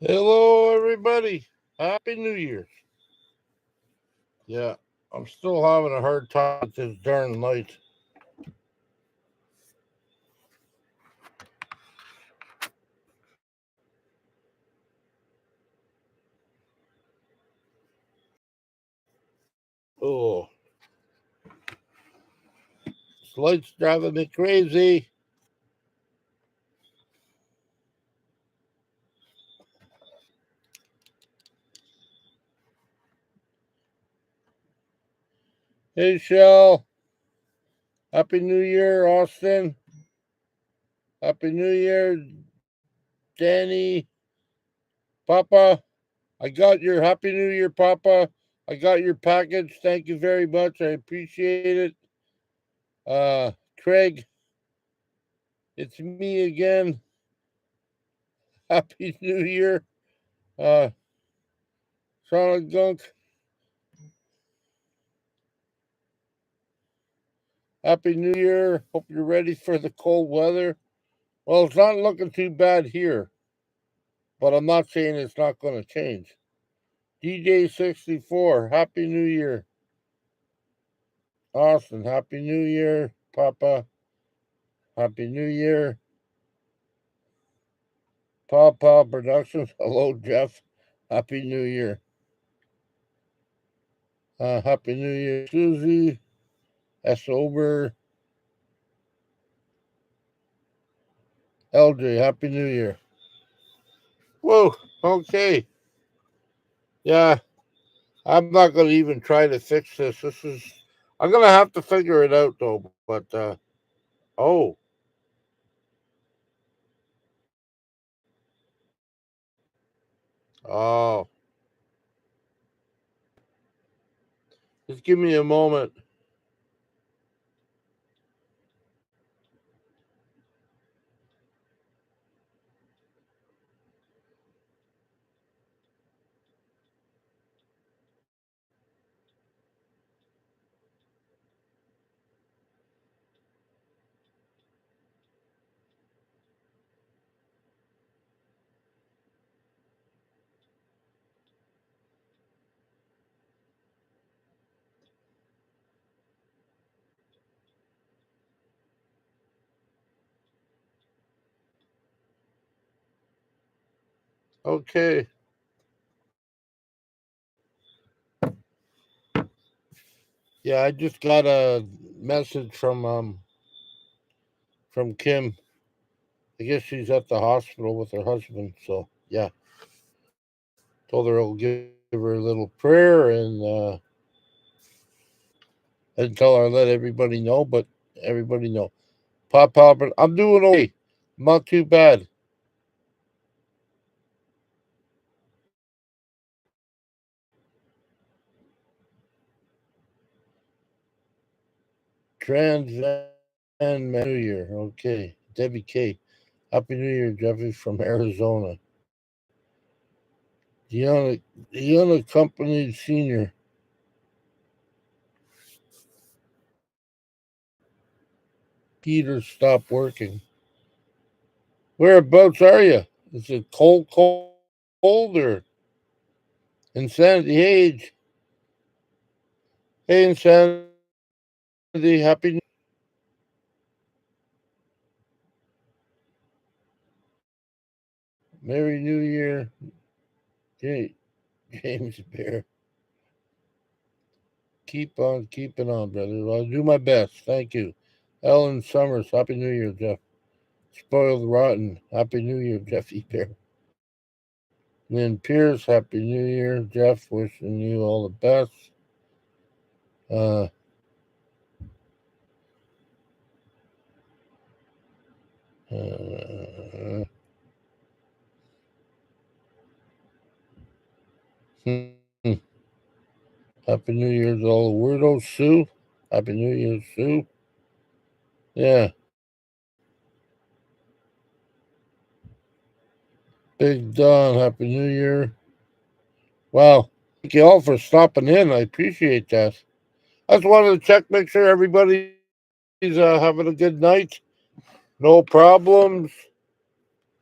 Hello, everybody. Happy New Year's. Yeah, I'm still having a hard time with this darn light. Oh, this light's driving me crazy. Hey, Shell. Happy New Year, Austin. Happy New Year, Danny. Papa, I got your Happy New Year, Papa. I got your package. Thank you very much. I appreciate it. Craig, it's me again. Happy New Year. Uh, Sonic Gunk. Happy New Year. Hope you're ready for the cold weather. Well, it's not looking too bad here, but I'm not saying it's not going to change. DJ64, Happy New Year. Austin, Happy New Year. Papa, Happy New Year. Paw Productions, hello, Jeff. Happy New Year. Happy New Year, Susie. S. Ober. LJ, Happy New Year. Whoa, okay. Yeah, I'm not going to even try to fix this. I'm going to have to figure it out, though. But, oh, oh, just give me a moment. Okay. Yeah, I just got a message from Kim. I guess she's at the hospital with her husband. So yeah, told her I'll give her a little prayer and tell her let everybody know. But everybody know, Papa, but I'm doing okay. Not too bad. Trans Man New Year. Okay, Debbie K. Happy New Year, Jeffy from Arizona. The unaccompanied senior. Peter stopped working. Whereabouts are you? Is it cold or insanity? Hey, insanity. Happy Merry New Year, James Bear. Keep on keeping on, brother. I'll do my best. Thank you. Ellen Summers. Happy New Year, Jeff. Spoiled Rotten. Happy New Year, Jeffy Bear. Lynn Pierce. Happy New Year, Jeff. Wishing you all the best. Uh, uh, hmm. Happy New Year to all the weirdos, Sue. Happy New Year, Sue. Yeah. Big Don, Happy New Year. Wow. Thank you all for stopping in. I appreciate that. I just wanted to check, make sure everybody's having a good night. No problems.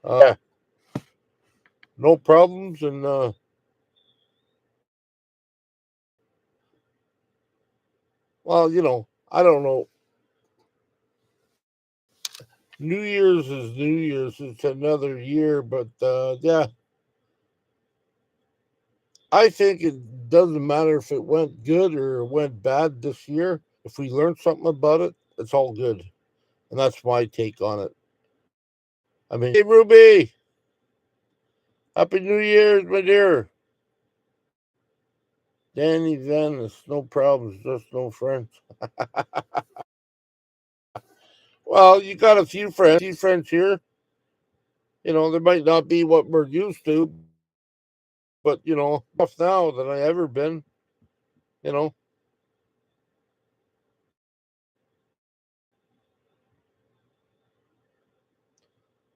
Yeah. no problems, and well, I don't know. New Year's is New Year's. It's another year, but yeah, I think it doesn't matter if it went good or it went bad this year. If we learned something about it, it's all good, and that's my take on it. I mean, hey Ruby, Happy New Year's, my dear. Danny Venice, no problems, just no friends. Well, you got a few friends here. They might not be what we're used to, but off now than I ever been. You know,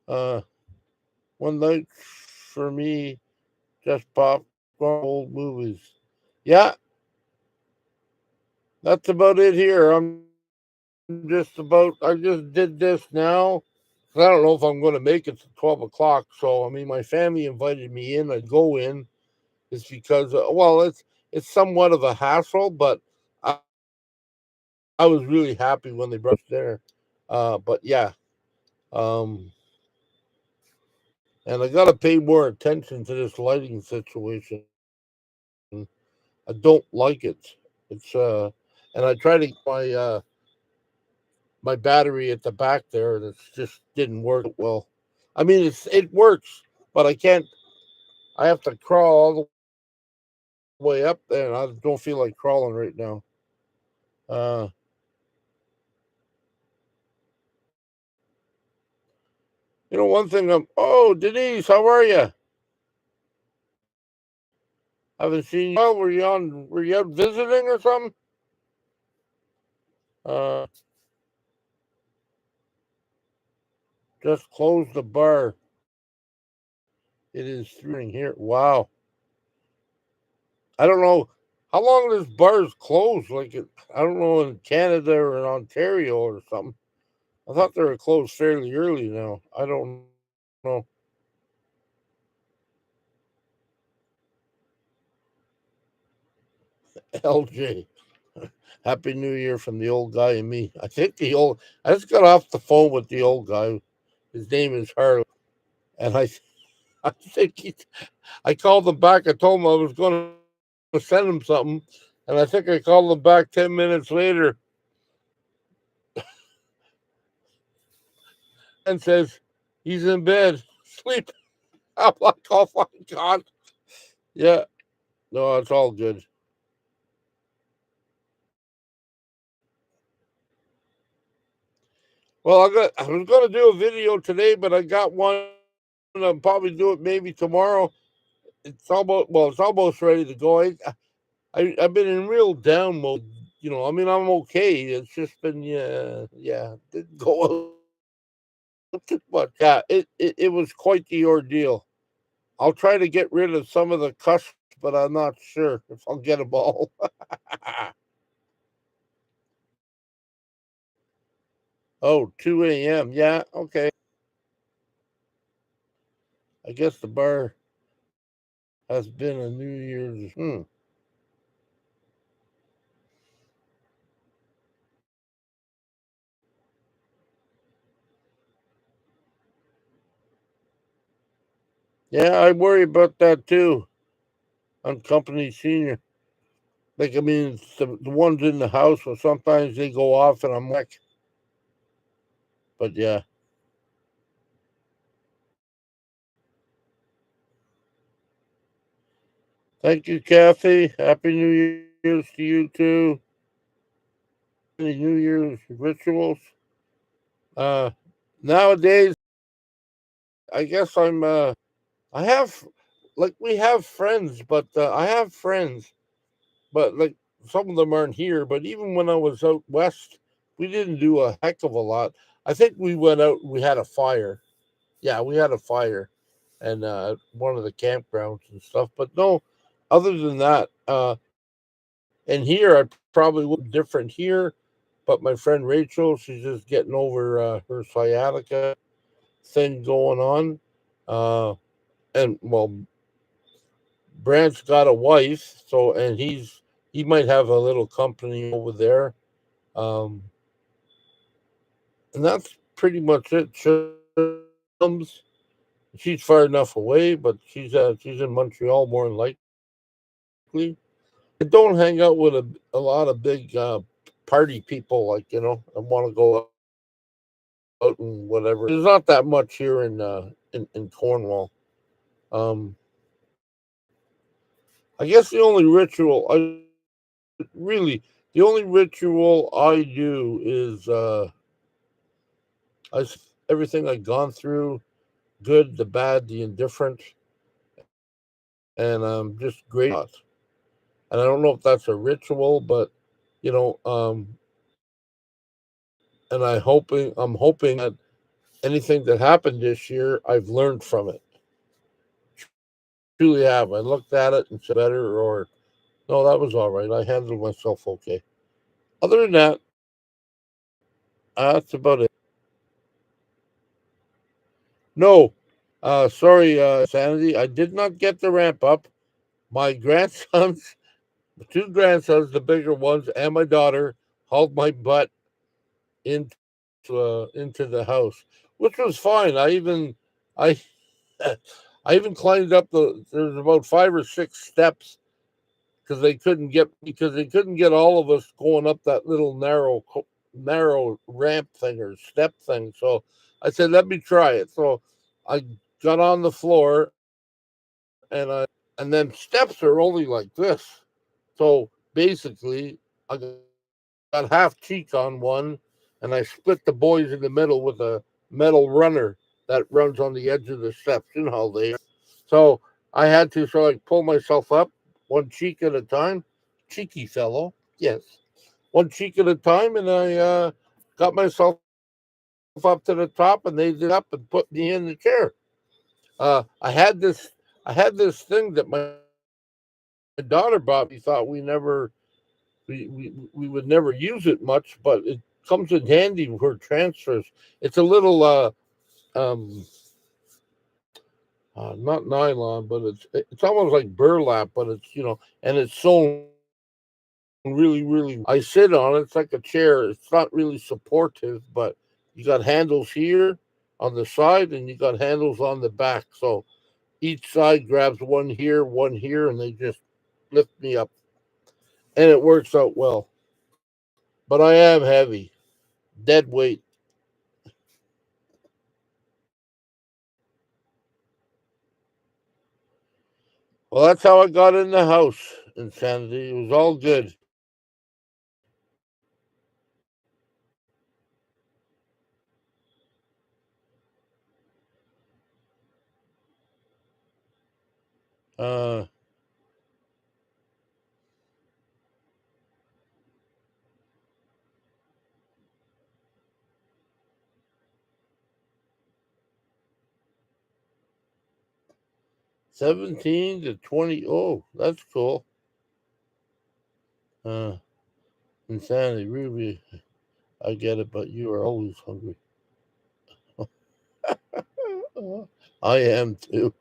uh, one night for me, just popcorn, old movies. Yeah, that's about it here. I just did this now. I don't know if I'm going to make it to 12 o'clock. So, I mean, my family invited me in. I'd go in. It's because, well, it's somewhat of a hassle, but I, I was really happy when they brought us there. But yeah, um, and I got to pay more attention to this lighting situation. I don't like it. It's and I tried to get my battery at the back there, and it just didn't work well. I mean, it works, but I can't. I have to crawl all the way up there, and I don't feel like crawling right now. Uh, one thing. Oh, Denise, how are you? Haven't seen you. Oh, Were you out visiting or something? Uh, just closed the bar. It is three here. Wow. I don't know how long this bar's closed. I don't know in Canada or in Ontario or something. I thought they were closed fairly early now. I don't know. LJ. Happy New Year from the old guy and me. I just got off the phone with the old guy. His name is Harley. And I think I called him back. I told him I was going to send him something. And I think I called him back 10 minutes later and says, he's in bed, sleep. I'm like, oh my God. Yeah. No, it's all good. Well, I was going to do a video today, but I got one. I'll probably do it maybe tomorrow. It's almost ready to go. I've been in real down mode. I mean, I'm okay. It's just been, yeah, didn't go but yeah, it was quite the ordeal. I'll try to get rid of some of the cuss, but I'm not sure if I'll get them all. 2 a.m. Yeah, okay. I guess the bar has been a New Year's. Yeah, I worry about that too on company senior. I mean, it's the ones in the house, or sometimes they go off and I'm like, but yeah. Thank you, Kathy. Happy New Year's to you too. Any New Year's rituals? Uh, Nowadays, I guess I have, we have friends, but I have friends, but some of them aren't here. But even when I was out west, we didn't do a heck of a lot. I think we went out, we had a fire. Yeah, we had a fire and one of the campgrounds and stuff. But no, other than that, and here I probably look different here. But my friend Rachel, she's just getting over her sciatica thing going on. Uh, and well, Brant's got a wife, so and he might have a little company over there. Um, and that's pretty much it. Comes. She's far enough away, but she's in Montreal more than likely. I don't hang out with a lot of big party people, like and want to go out and whatever. There's not that much here in Cornwall. Um, I guess the only ritual the only ritual I do is everything I've gone through, good, the bad, the indifferent, and I'm just grateful for that. And I don't know if that's a ritual, but you know, and I'm hoping that anything that happened this year, I've learned from it. Truly have. I looked at it and said, better, or no, that was all right. I handled myself okay. Other than that, that's about it. No, sorry, Sanity. I did not get the ramp up. My grandsons, the two grandsons, the bigger ones, and my daughter hauled my butt into the house, which was fine. I I even climbed up there's about 5 or 6 steps because they couldn't get all of us going up that little narrow ramp thing or step thing. So I said, let me try it. So I got on the floor and then steps are only like this. So basically, I got half cheek on one, and I split the boys in the middle with a metal runner that runs on the edge of the steps. You know how they are. So I had to sort of like pull myself up one cheek at a time. Cheeky fellow, yes. One cheek at a time, and I got myself up to the top, and they did up and put me in the chair. I had this thing that my daughter bought me. Thought we would never use it much, but it comes in handy for transfers. It's a little um not nylon, but it's almost like burlap, but and it's sewn really, really well. I sit on it. It's like a chair. It's not really supportive, but you got handles here on the side, and you got handles on the back. So each side grabs one here, and they just lift me up, and it works out well. But I am heavy, dead weight. Well, that's how I got in the house. Insanity. It was all good. Uh, 17 to 20. Oh, that's cool. Uh, Insanity. Ruby, I get it, but you are always hungry. I am too.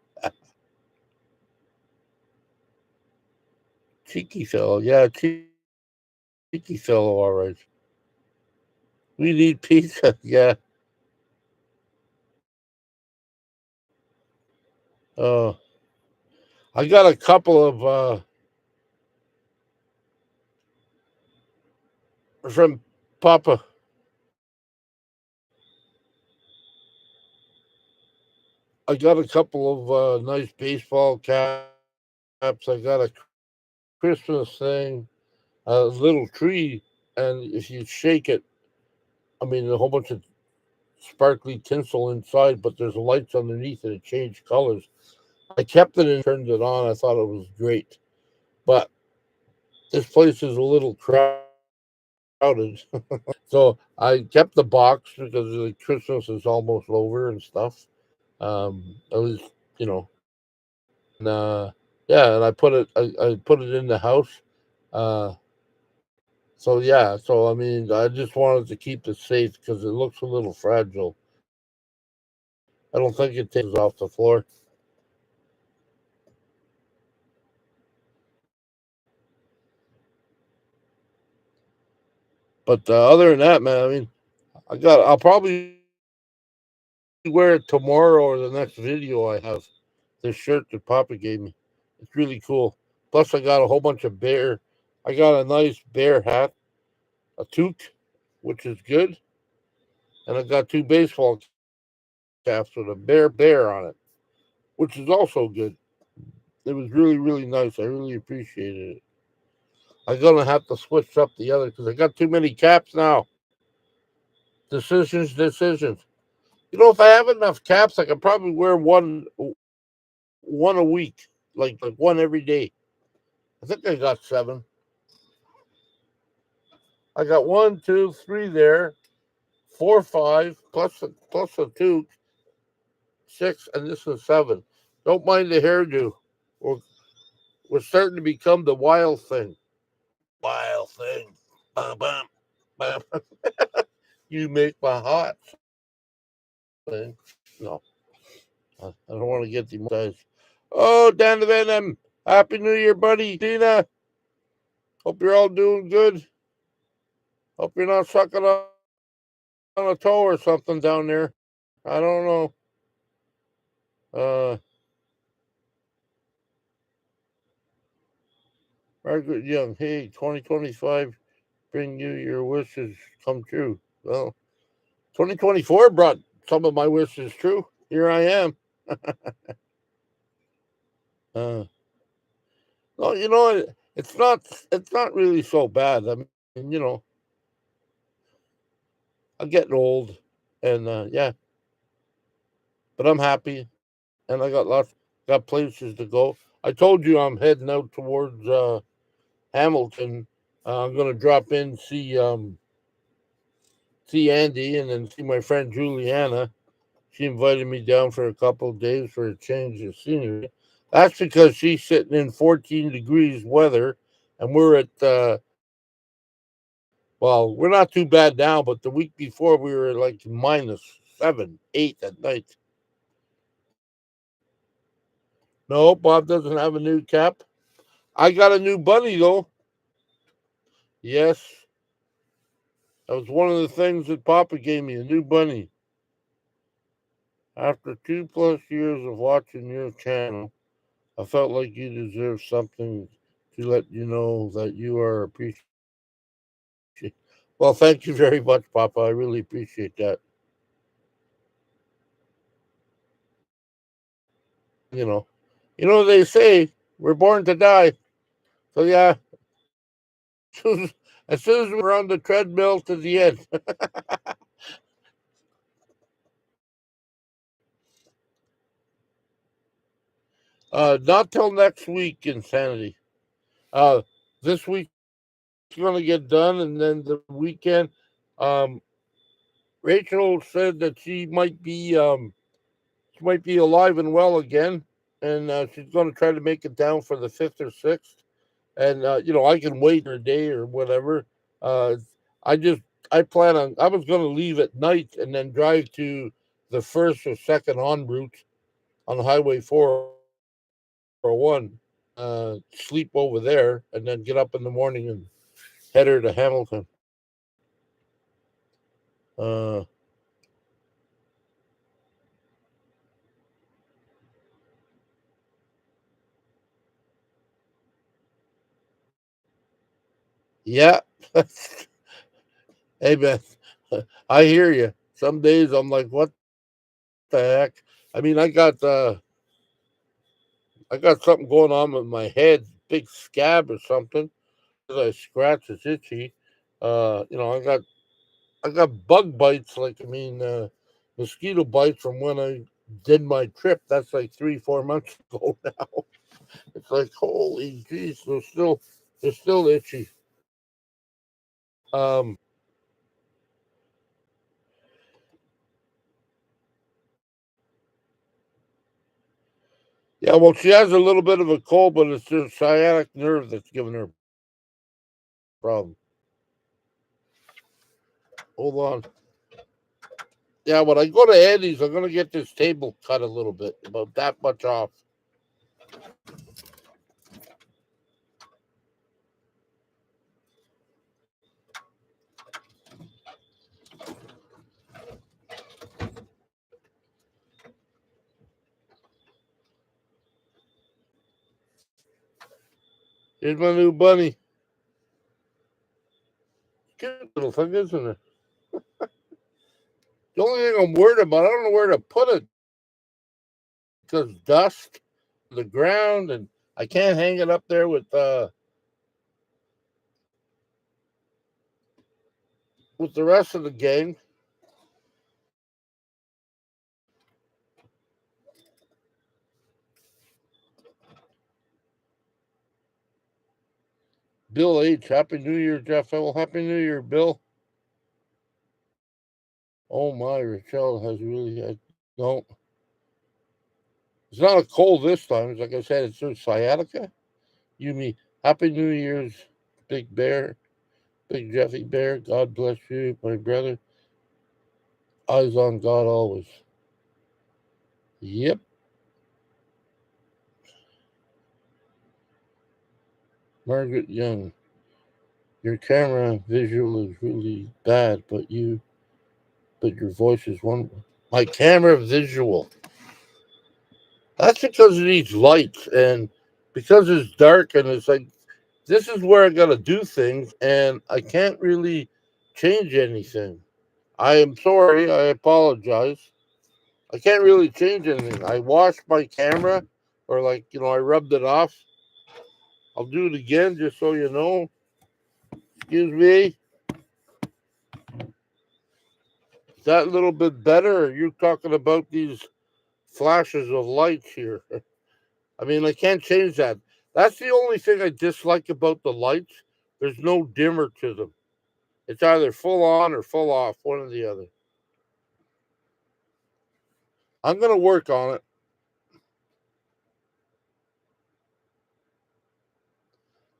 Cheeky fellow. Yeah, cheeky fellow, all right. We need pizza. Yeah. Uh, I got a couple of from Papa. I got a couple of nice baseball caps. I got a Christmas thing, a little tree, and if you shake it, I mean, a whole bunch of sparkly tinsel inside, but there's lights underneath and it changed colors. I kept it and turned it on. I thought it was great. But this place is a little crowded. So I kept the box because the Christmas is almost over and stuff. At least, you know. And yeah, and I put it in the house. Uh, so yeah, so I mean, I just wanted to keep it safe because it looks a little fragile. I don't think it takes off the floor. But other than that, man, I mean, I'll probably wear it tomorrow or the next video I have. This shirt that Papa gave me. It's really cool. Plus, I got a whole bunch of bear. I got a nice bear hat, a toque, which is good, and I got two baseball caps with a bear on it, which is also good. It was really, really nice. I really appreciated it. I'm gonna have to switch up the other because I got too many caps now. Decisions. If I have enough caps, I could probably wear one a week, like one every day. I think I got seven. I got one, two, three there, four, five, plus a two, six, and this is seven. Don't mind the hairdo. We're, we're starting to become the wild thing. Wild thing. Bum, bum, bum. You make my heart sing. No, I don't want to get demonetized. Oh, Dan the Venom. Happy New Year, buddy. Tina, hope you're all doing good. Hope you're not sucking on a toe or something down there. I don't know. Uh, Margaret Young, hey, 2025, bring you your wishes come true. Well, 2024 brought some of my wishes true. Here I am. Uh, no, it's not really so bad. I mean, I'm getting old, and yeah, but I'm happy, and got places to go. I told you I'm heading out towards Hamilton. I'm gonna drop in see Andy, and then see my friend Juliana. She invited me down for a couple of days for a change of scenery. That's because she's sitting in 14 degrees weather, and we're at well, we're not too bad now, but the week before we were like -7, 8 at night. No, Bob doesn't have a new cap. I got a new bunny though. Yes, that was one of the things that Papa gave me, a new bunny. After 2+ years of watching your channel, I felt like you deserve something to let you know that you are appreciated. Well, thank you very much, Papa. I really appreciate that. They say we're born to die. So yeah, as soon as we're on the treadmill to the end. Not till next week, insanity. This week's gonna get done, and then the weekend. Um, Rachel said that she might be alive and well again, and she's going to try to make it down for the 5th or 6th. And I can wait a day or whatever. Uh, I just I plan on. I was going to leave at night and then drive to the first or second en route on Highway 401. Sleep over there, and then get up in the morning and head her to Hamilton. Uh, yeah. Hey man, I hear you. Some days I'm like, what the heck? I mean, I got something going on with my head, big scab or something. As I scratch, it's itchy. I got bug bites. Like mosquito bites from when I did my trip. That's like 3-4 months ago now. It's like holy jeez, they're still itchy. Yeah, well, she has a little bit of a cold, but it's her sciatic nerve that's giving her a problem. Hold on. Yeah, when I go to Eddie's, I'm gonna get this table cut a little bit, about that much off. Here's my new bunny. Cute little thing, isn't it? The only thing I'm worried about, I don't know where to put it because dust, the ground, and I can't hang it up there with the rest of the gang. Bill H. Happy New Year, Jeff. Well, Happy New Year, Bill. Oh my, Rachel has really had no. It's not a cold this time. It's like I said, it's through sciatica. You mean Happy New Year's, Big Bear, Big Jeffy Bear. God bless you, my brother. Eyes on God always. Yep. Margaret Young. Your camera visual is really bad, but your voice is wonderful. My camera visual. That's because it needs light and because it's dark and it's like this is where I gotta do things and I can't really change anything. I am sorry, I apologize. I can't really change anything. I washed my camera or I rubbed it off. I'll do it again just so you know. Excuse me. Is that a little bit better? Or are you talking about these flashes of lights here? I mean, I can't change that. That's the only thing I dislike about the lights. There's no dimmer to them. It's either full on or full off, one or the other. I'm going to work on it.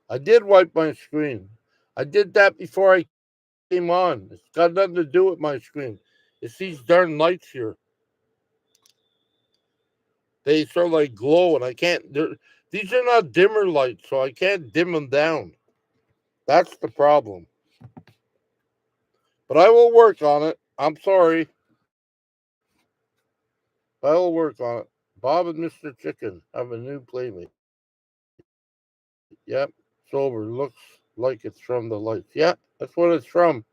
I did wipe my screen. I did that before I came on. It's got nothing to do with my screen. It's these darn lights here. They sort of like glow, and I can't. These are not dimmer lights, so I can't dim them down. That's the problem. But I will work on it. I'm sorry. I will work on it. Bob and Mr. Chicken have a new playmate. Yep. Sober. Looks like it's from the lights. Yeah, that's what it's from.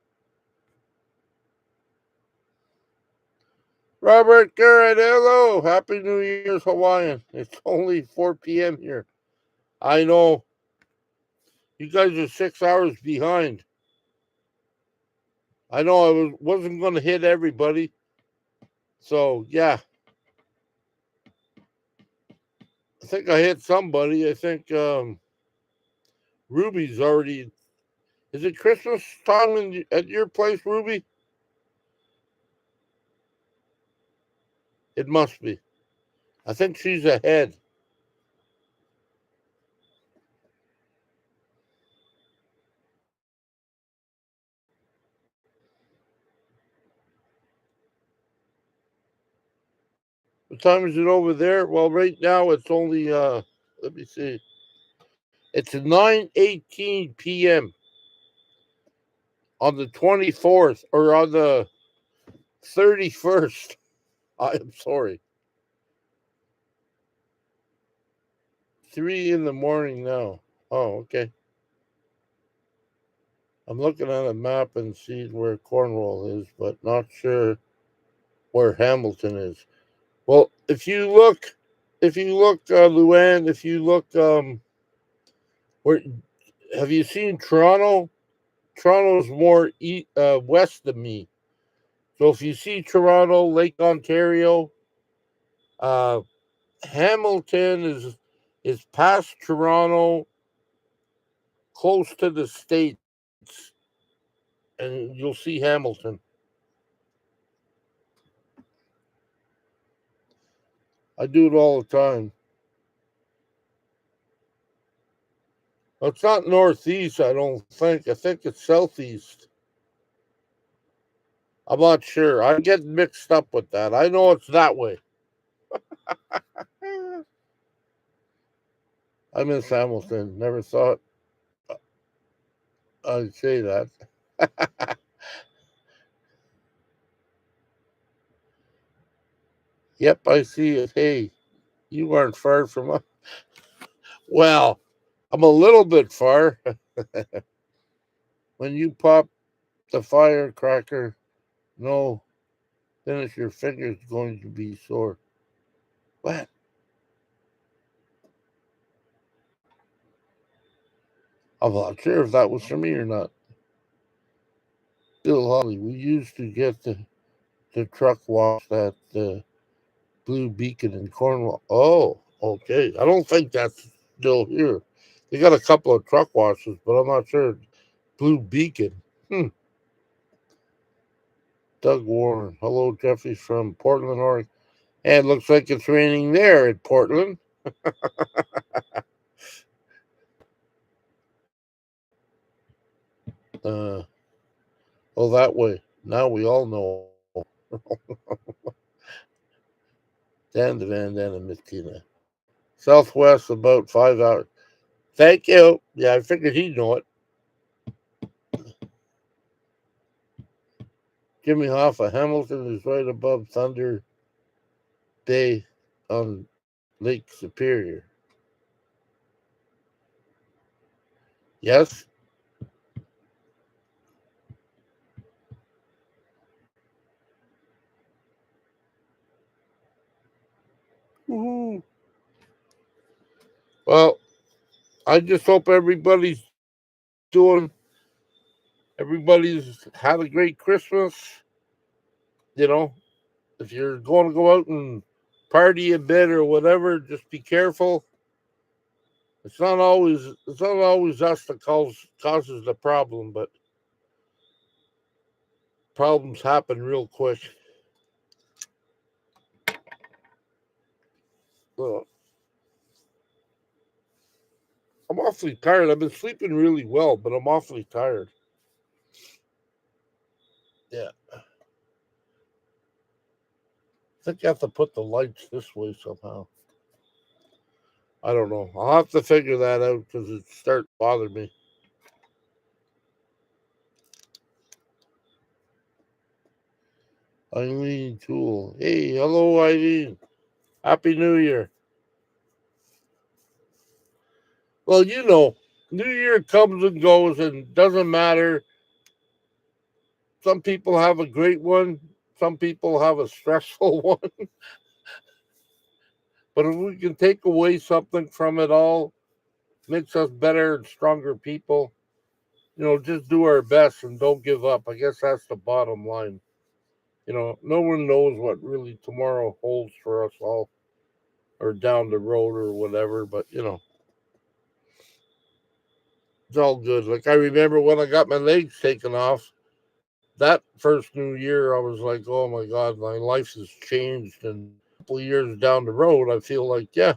Robert Garrett, hello. Happy New Year's Hawaiian. It's only 4 p.m. here. I know. You guys are 6 hours behind. I know wasn't going to hit everybody. So, yeah. I think I hit somebody. I think Ruby's already. Is it Christmas time at your place, Ruby? It must be. I think she's ahead. What time is it over there? Well, right now it's only let me see. It's 9:18 p.m. on the 24th or on the 31st. I am sorry. 3 in the morning now. Oh, okay. I'm looking at a map and seeing where Cornwall is, but not sure where Hamilton is. Well, if you look, Luann, if you look, where have you seen Toronto? Toronto's more west of me. So if you see Toronto, Lake Ontario, uh, Hamilton is past Toronto, close to the states, and you'll see Hamilton. I do it all the time. It's not northeast, I don't think. I think it's southeast. I'm not sure. I get mixed up with that. I know it's that way. I miss Hamilton. Never thought I'd say that. Yep, I see it. Hey, you aren't far from us. Well, I'm a little bit far. When you pop the firecracker, no, finish your finger's going to be sore. What? I'm not sure if that was for me or not. Bill Holly, we used to get the truck wash at the Blue Beacon in Cornwall. Oh, okay. I don't think that's still here. They got a couple of truck washes, but I'm not sure. Blue Beacon. Doug Warren. Hello, Jeffy from Portland, Oregon. And it looks like it's raining there in Portland. Uh, oh, that way. Now we all know. Dan the Van Dan and Miss Tina. Southwest about 5 hours. Thank you. Yeah, I figured he'd know it. Jimmy Hoffa. Hamilton is right above Thunder Bay on Lake Superior. Yes? Woo-hoo. Well, I just hope everybody's had a great Christmas. You know, if you're going to go out and party a bit or whatever, just be careful. It's not always us that causes the problem, but problems happen real quick. Well, I'm awfully tired. I've been sleeping really well, but I'm awfully tired. Yeah. I think I have to put the lights this way somehow. I don't know. I'll have to figure that out because it's starting to bother me. Eileen Tool. Hey, hello, Eileen. Happy New Year. Well, New Year comes and goes and doesn't matter. Some people have a great one, some people have a stressful one. But if we can take away something from it all, makes us better and stronger people. Just do our best and don't give up. I guess that's the bottom line. No one knows what really tomorrow holds for us all or down the road or whatever, but it's all good. Like I remember when I got my legs taken off, that first new year, I was like, oh my God, my life has changed. And a couple of years down the road, I feel like, yeah,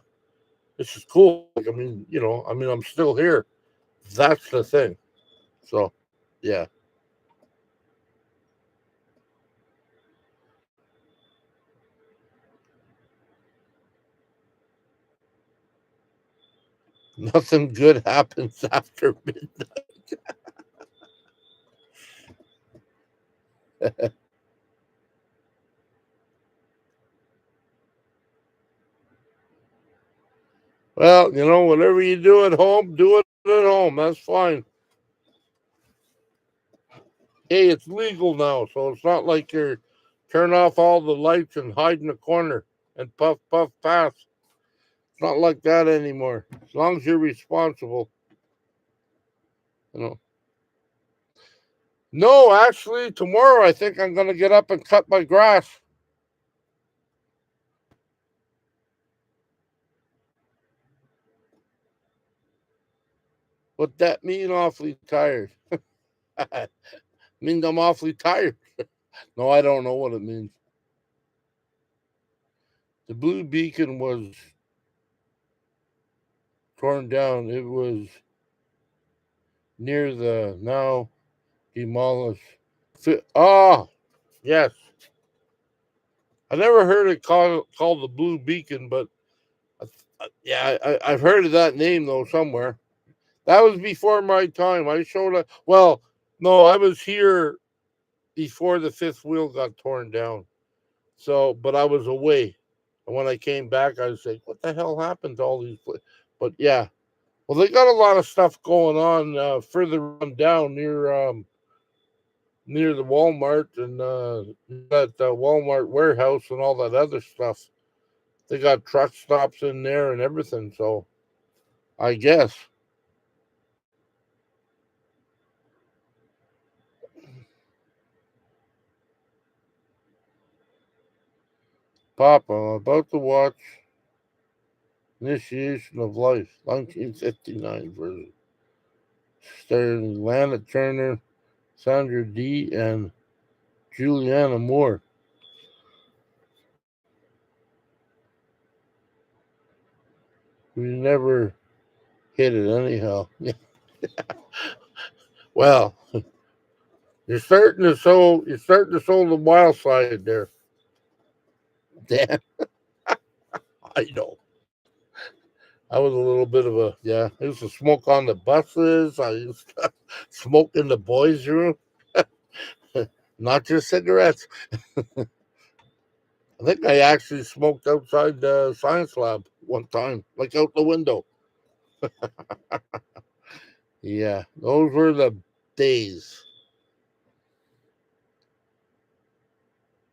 this is cool. Like, I'm still here. That's the thing. So, yeah, nothing good happens after midnight. Well, whatever you do at home, do it at home. That's fine. Hey, it's legal now, so it's not like you're turn off all the lights and hide in the corner and puff, puff, pass. It's not like that anymore. As long as you're responsible, you know. No, actually, tomorrow I think I'm going to get up and cut my grass. What that mean? Awfully tired. Means I'm awfully tired. No, I don't know what it means. The Blue Beacon was torn down. It was near the now demolished. Oh, yes. I never heard it called the Blue Beacon, but yeah, I've heard of that name though somewhere. That was before my time. I showed up. Well, no, I was here before the fifth wheel got torn down. So, but I was away. And when I came back, I was like, what the hell happened to all these places? But yeah, Well, they got a lot of stuff going on further on down near the Walmart and that Walmart warehouse and all that other stuff. They got truck stops in there and everything. So I guess, Pop, I'm about to watch Initiation of Life, 1959 version, starring Lana Turner, Sandra Dee, and Juliana Moore. We never hit it anyhow. Well, you're starting to sow the wild side there. Damn, I know. I was a little bit of a yeah. I used to smoke on the buses. I used to smoke in the boys' room. Not just cigarettes. I think I actually smoked outside the science lab one time, like out the window. Yeah, those were the days.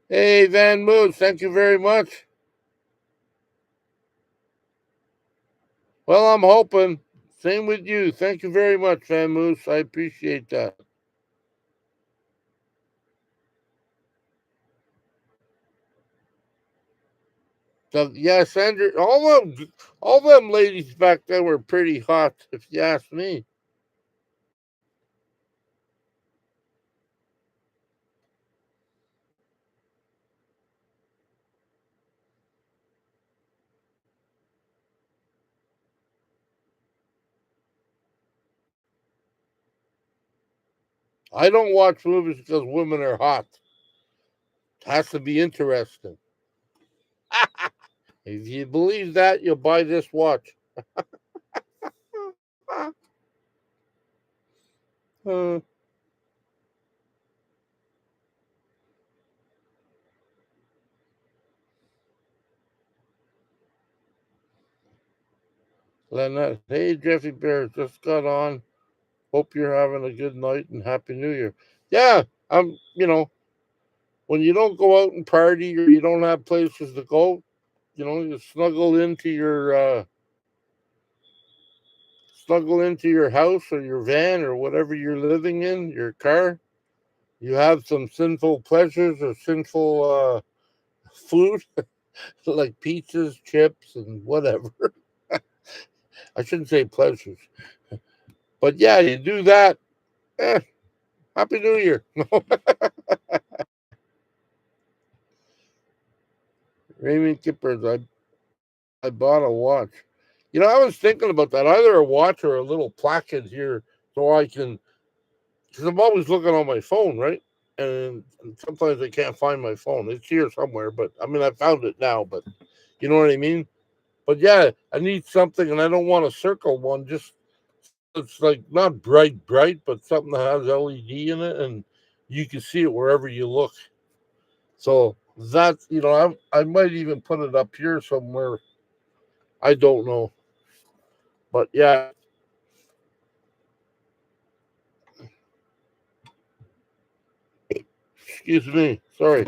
Hey, Van Moose, thank you very much. Well, I'm hoping. Same with you. Thank you very much, Van Moose. I appreciate that. So, yeah, Sandra, all them ladies back then were pretty hot, if you ask me. I don't watch movies because women are hot. It has to be interesting. If you believe that, you'll buy this watch. Uh, Lynette, hey, Jeffy Bear, just got on. Hope you're having a good night and Happy New Year. Yeah, when you don't go out and party or you don't have places to go, you snuggle into your house or your van or whatever you're living in, your car. You have some sinful pleasures or sinful food like pizzas, chips, and whatever. I shouldn't say pleasures, but yeah, you do that. Eh, Happy New Year. Raymond Kippers, I bought a watch. I was thinking about that. Either a watch or a little placket here so I can, because I'm always looking on my phone, right? And sometimes I can't find my phone. It's here somewhere, but I mean, I found it now, but you know what I mean? But yeah, I need something and I don't want a circle one. Just, it's like not bright, bright, but something that has LED in it and you can see it wherever you look. So I might even put it up here somewhere. I don't know. But yeah, excuse me. Sorry.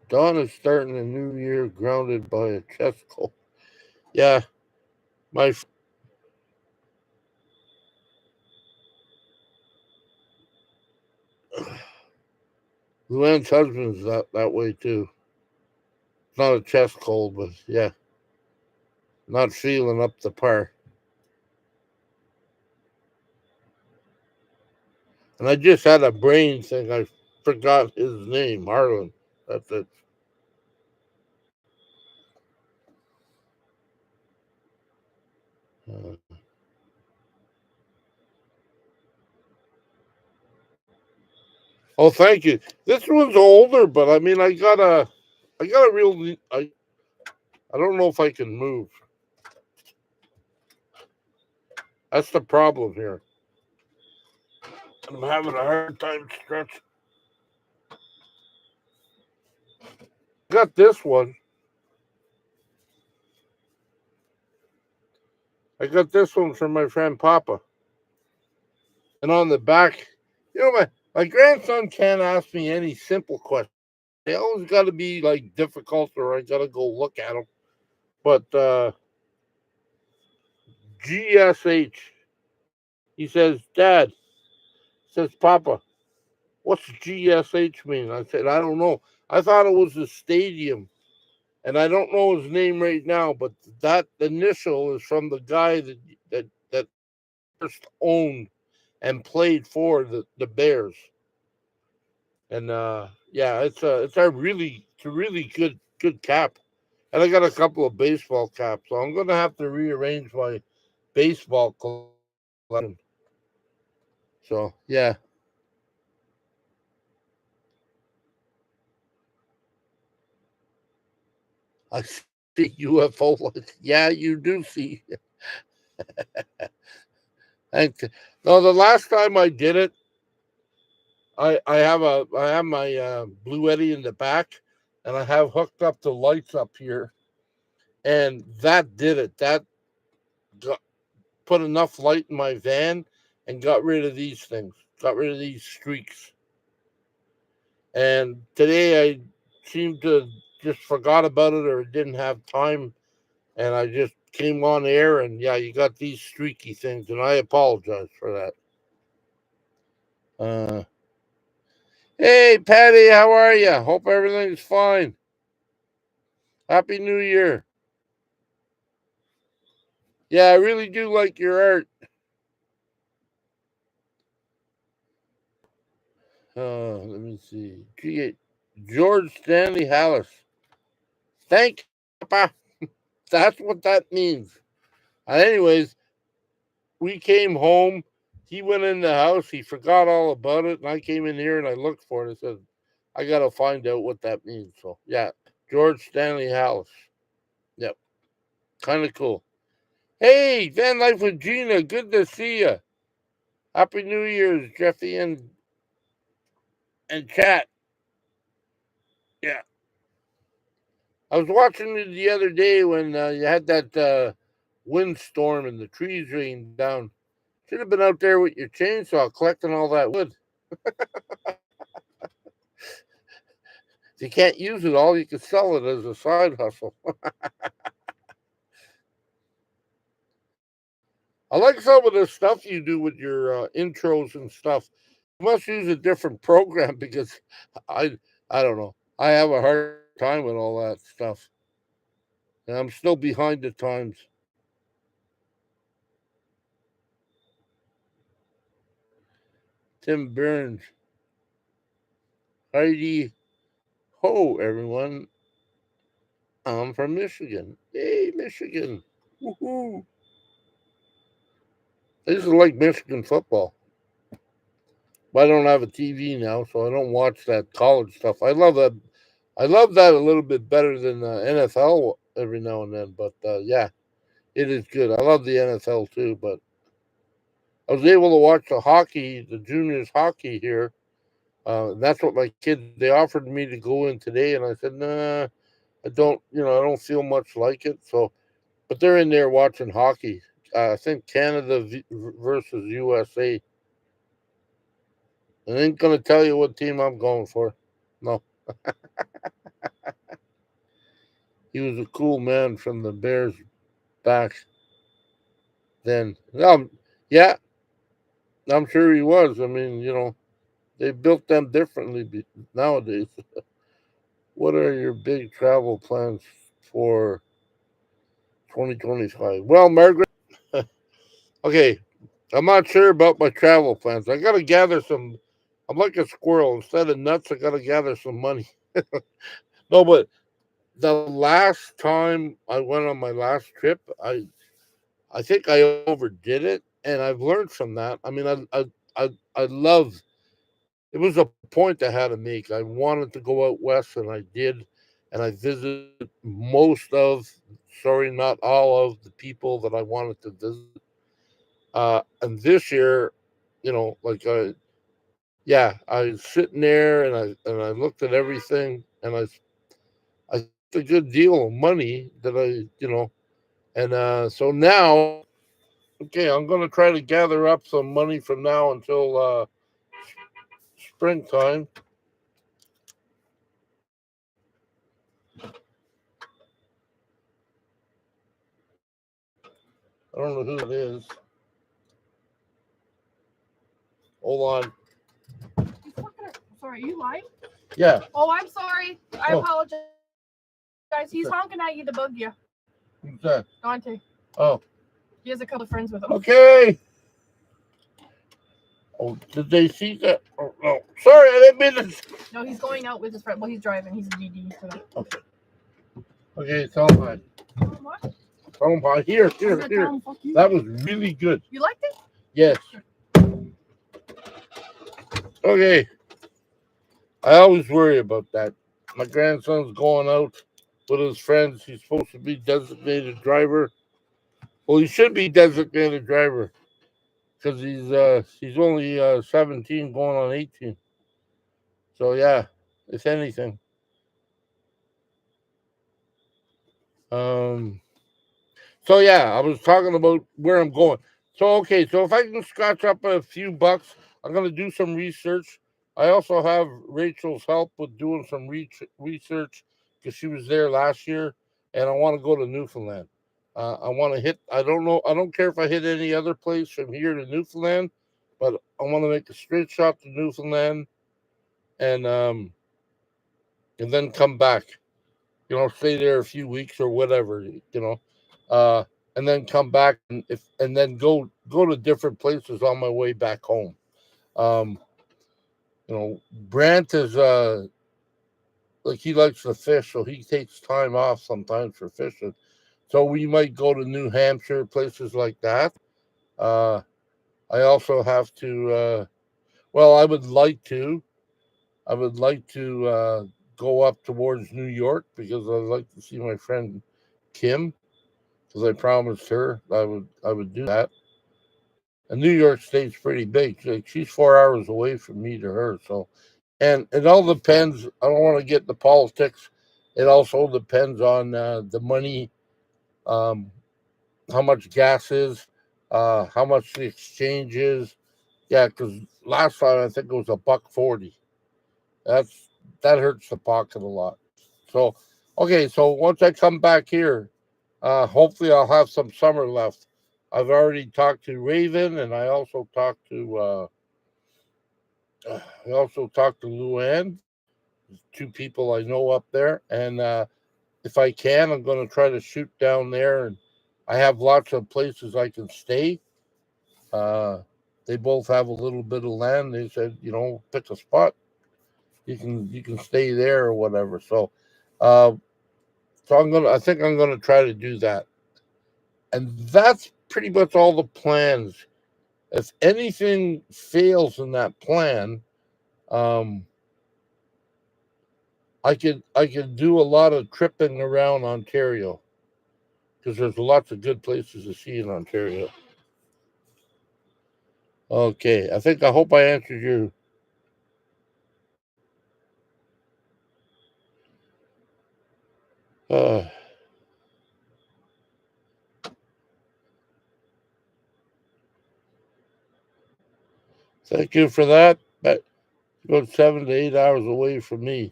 Dawn is starting a new year grounded by a chest cold. Yeah, my Luann's husband's that way too. It's not a chest cold, but yeah, not feeling up the par. And I just had a brain thing. I forgot his name, Harlan. That's it. Uh, oh, thank you. This one's older, but I mean, I got a real. I don't know if I can move. That's the problem here. I'm having a hard time stretching. got this one. I got this one from my friend Papa. And on the back, my grandson can't ask me any simple questions. They always got to be like difficult, or I got to go look at them. But GSH, he says, Dad, says Papa, what's GSH mean? I said, I don't know. I thought it was a stadium, and I don't know his name right now, but that initial is from the guy that first owned and played for the Bears. And yeah, it's a really good cap. And I got a couple of baseball caps, so I'm gonna have to rearrange my baseball collection. So yeah, I see UFO. Yeah, you do see. And no, the last time I did it, I have my Blue Eddy in the back, and I have hooked up the lights up here, and that did it. That got, put enough light in my van and got rid of these things, got rid of these streaks. And today I seemed to just forgot about it or didn't have time, and I just came on air, and yeah, you got these streaky things, and I apologize for that. Hey, Patty, how are you? Hope everything's fine. Happy New Year. Yeah, I really do like your art. Let me see. George Stanley Hallis. Thank you, Papa. That's what that means. Anyways, we came home. He went in the house. He forgot all about it. And I came in here and I looked for it. I said, I got to find out what that means. So, yeah, George Stanley Hallis. Yep. Kind of cool. Hey, Van Life with Gina. Good to see you. Happy New Year's, Jeffy and Chat. Yeah. I was watching it the other day when you had that windstorm and the trees rained down. Should have been out there with your chainsaw collecting all that wood. If you can't use it all, you can sell it as a side hustle. I like some of the stuff you do with your intros and stuff. You must use a different program because I I don't know. I have a hard time with all that stuff, and I'm still behind the times. Tim Burns, Heidi Ho, everyone. I'm from Michigan. Hey, Michigan. Woohoo. I used to like Michigan football. But I don't have a TV now, so I don't watch that college stuff. I love that. I love that a little bit better than NFL every now and then. But yeah, it is good. I love the NFL too. But I was able to watch the hockey, the juniors hockey here. That's what my kids. They offered me to go in today, and I said, nah, I don't. I don't feel much like it. So, but they're in there watching hockey. I think Canada versus USA. I ain't gonna tell you what team I'm going for. No. He was a cool man from the Bears back then. Yeah, I'm sure he was. I mean, they built them differently nowadays. What are your big travel plans for 2025? Well, Margaret, okay, I'm not sure about my travel plans. I got to gather some. I'm like a squirrel. Instead of nuts, I got to gather some money. No, but the last time I went on my last trip, I think I overdid it, and I've learned from that. I mean, I love. It was a point I had to make. I wanted to go out west, and I did, and I visited most of, sorry, not all of the people that I wanted to visit. And this year, like yeah, I was sitting there and I looked at everything, and a good deal of money that and so now, okay, I'm gonna try to gather up some money from now until springtime. I don't know who it is. Hold on. Sorry, are you live? Yeah. Oh, I'm sorry. I apologize. He's honking at you to bug you. Who's that? Dante. Oh. He has a couple of friends with him. Okay. Oh, did they see that? Oh, no. Sorry, I didn't mean to. No, he's going out with his friend. Well, he's driving. He's a DD. So. Okay. Okay, tell him hi. What? Tell him hi. Here. Him, that was really good. You liked it? Yes. Okay. I always worry about that. My grandson's going out with his friends. He's supposed to be designated driver. Well, he should be designated driver because he's only 17 going on 18. So yeah, if anything. So yeah, I was talking about where I'm going. So okay, so if I can scratch up a few bucks, I'm gonna do some research. I also have Rachel's help with doing some research because she was there last year, and I want to go to Newfoundland. I want to hit. I don't know. I don't care if I hit any other place from here to Newfoundland, but I want to make a straight shot to Newfoundland, and and then come back. Stay there a few weeks or whatever. And then come back and then go to different places on my way back home. Um, Brant is like he likes to fish, so he takes time off sometimes for fishing. So we might go to New Hampshire, places like that. Uh, I also have to. Well, I would like to go up towards New York because I'd like to see my friend Kim because I promised her I would do that. And New York State's pretty big. She's 4 hours away from me to her. So, and it all depends. I don't want to get into politics. It also depends on the money, um, how much gas is, how much the exchange is. Yeah, because last time I think it was $1.40. That's that hurts the pocket a lot. So, okay, so once I come back here, hopefully I'll have some summer left. I've already talked to Raven, and I also talked to Luann, two people I know up there, and if I can, I'm going to try to shoot down there. And I have lots of places I can stay. Uh, they both have a little bit of land. They said, pick a spot. You can stay there or whatever. Uh, I think I'm gonna try to do that, and that's pretty much all the plans. If anything fails in that plan, um, I could do a lot of tripping around Ontario because there's lots of good places to see in Ontario. Okay, I hope I answered you. Uh, Thank you for that. But about 7 to 8 hours away from me.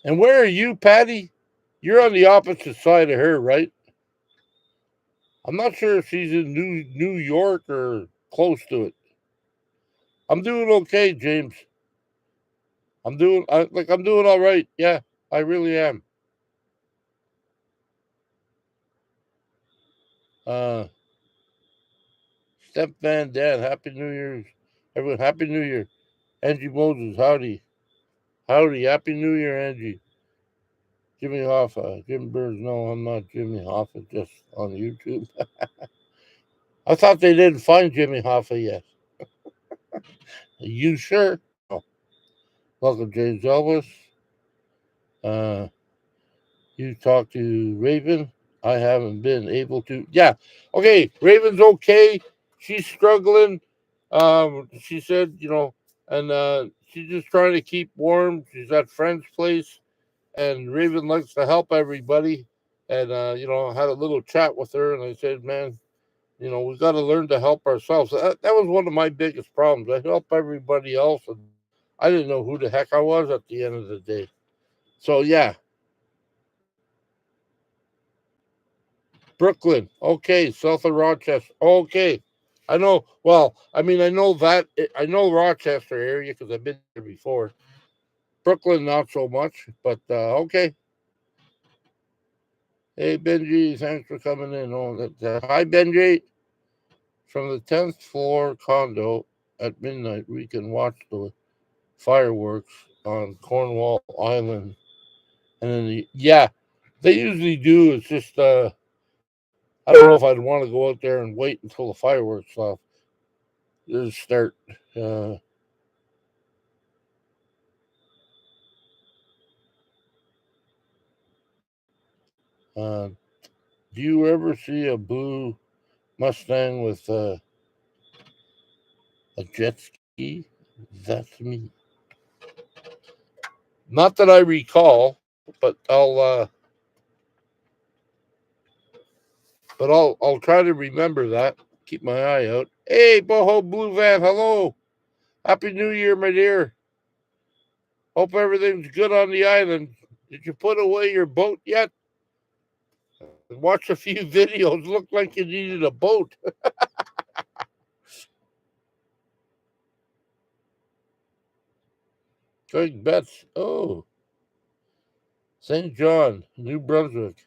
And where are you, Patty? You're on the opposite side of her, right? I'm not sure if she's in New York or close to it. I'm doing okay, James. I'm doing all right. Yeah, I really am. Uh, Step Van Dan, Happy New Year's, everyone. Happy New Year, Angie Moses. Howdy, howdy. Happy New Year, Angie. Jimmy Hoffa, Jim Burns. No, I'm not Jimmy Hoffa. Just on YouTube. I thought they didn't find Jimmy Hoffa yet. Are you sure? Oh, welcome, James Elvis. Uh, you talked to Raven. I haven't been able to. Yeah. Okay. Raven's okay. She's struggling. She said, and she's just trying to keep warm. She's at friend's place. and Raven likes to help everybody. And I had a little chat with her, and I said, "Man, we got to learn to help ourselves." That was one of my biggest problems. I help everybody else, and I didn't know who the heck I was at the end of the day. So yeah, Brooklyn, okay, south of Rochester, okay. I know. Well, I mean, I know Rochester area because I've been there before. Brooklyn, not so much, but okay. Hey Benji, thanks for coming in. Hi Benji. From the 10th floor condo at midnight, we can watch the fireworks on Cornwall Island. And then, yeah, they usually do. It's just, I don't know if I'd want to go out there and wait until the fireworks start. Uh, uh, do you ever see a blue Mustang with a jet ski? That's me. Not that I recall, but I'll try to remember that. Keep my eye out. Hey, Boho Blue Van, hello. Happy New Year, my dear. Hope everything's good on the island. Did you put away your boat yet? Watch a few videos. Looked like you needed a boat. Craig Betts. Oh, St. John, New Brunswick.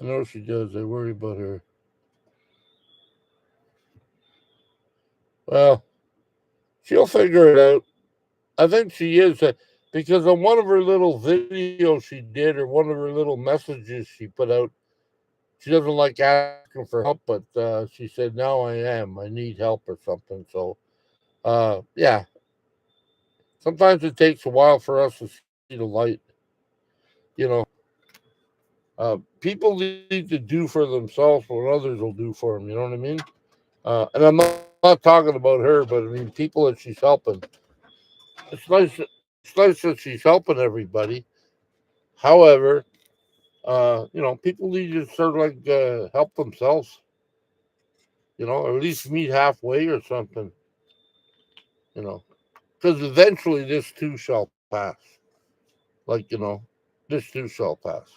I know she does. I worry about her. Well, she'll figure it out. I think she is. Because on one of her little videos she did, or one of her little messages she put out, she doesn't like asking for help, but she said, "Now I am. I need help or something." So, yeah, sometimes it takes a while for us to see the light. You know, people need to do for themselves what others will do for them. You know what I mean? And I'm not talking about her, but I mean people that she's helping. It's nice. It's nice that she's helping everybody. However, people need to sort of like help themselves. Or at least meet halfway or something. You know, because eventually this too shall pass. Like this too shall pass.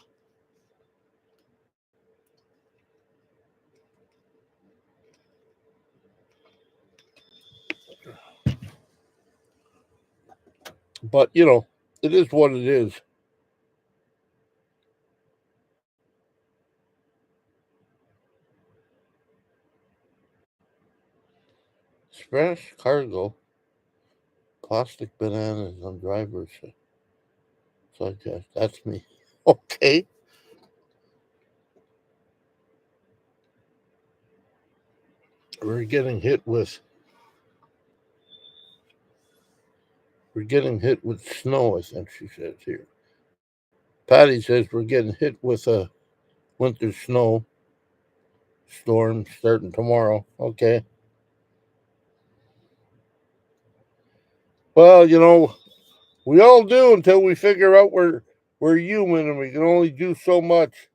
But it is what it is. Express cargo, plastic bananas on driver's side. That's me. Okay. We're getting hit with we're getting hit with snow, I think she says here. Patty says we're getting hit with a winter snow storm starting tomorrow. Okay. Well, we all do until we figure out we're human and we can only do so much.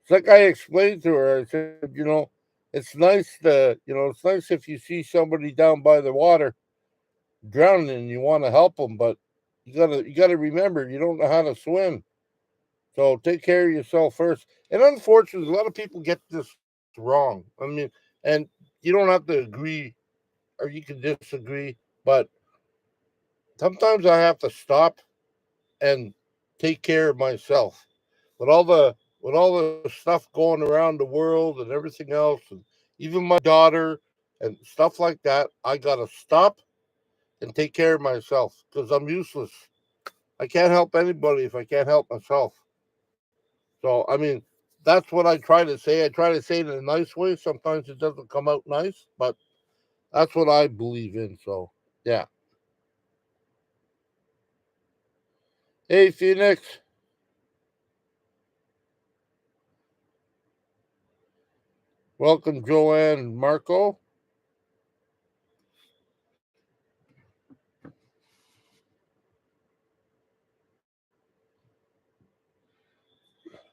It's like I explained to her. I said, it's nice it's nice if you see somebody down by the water drowning and you want to help them, but you gotta remember you don't know how to swim. So take care of yourself first. And unfortunately, a lot of people get this wrong. I mean, and you don't have to agree or you can disagree, but sometimes I have to stop and take care of myself. With all the stuff going around the world and everything else, and even my daughter and stuff like that, I gotta stop and take care of myself because I'm useless. I can't help anybody if I can't help myself. So I mean, that's what I try to say. I try to say it in a nice way. Sometimes it doesn't come out nice, but that's what I believe in. So yeah. Hey Phoenix, welcome Joanne and Marco.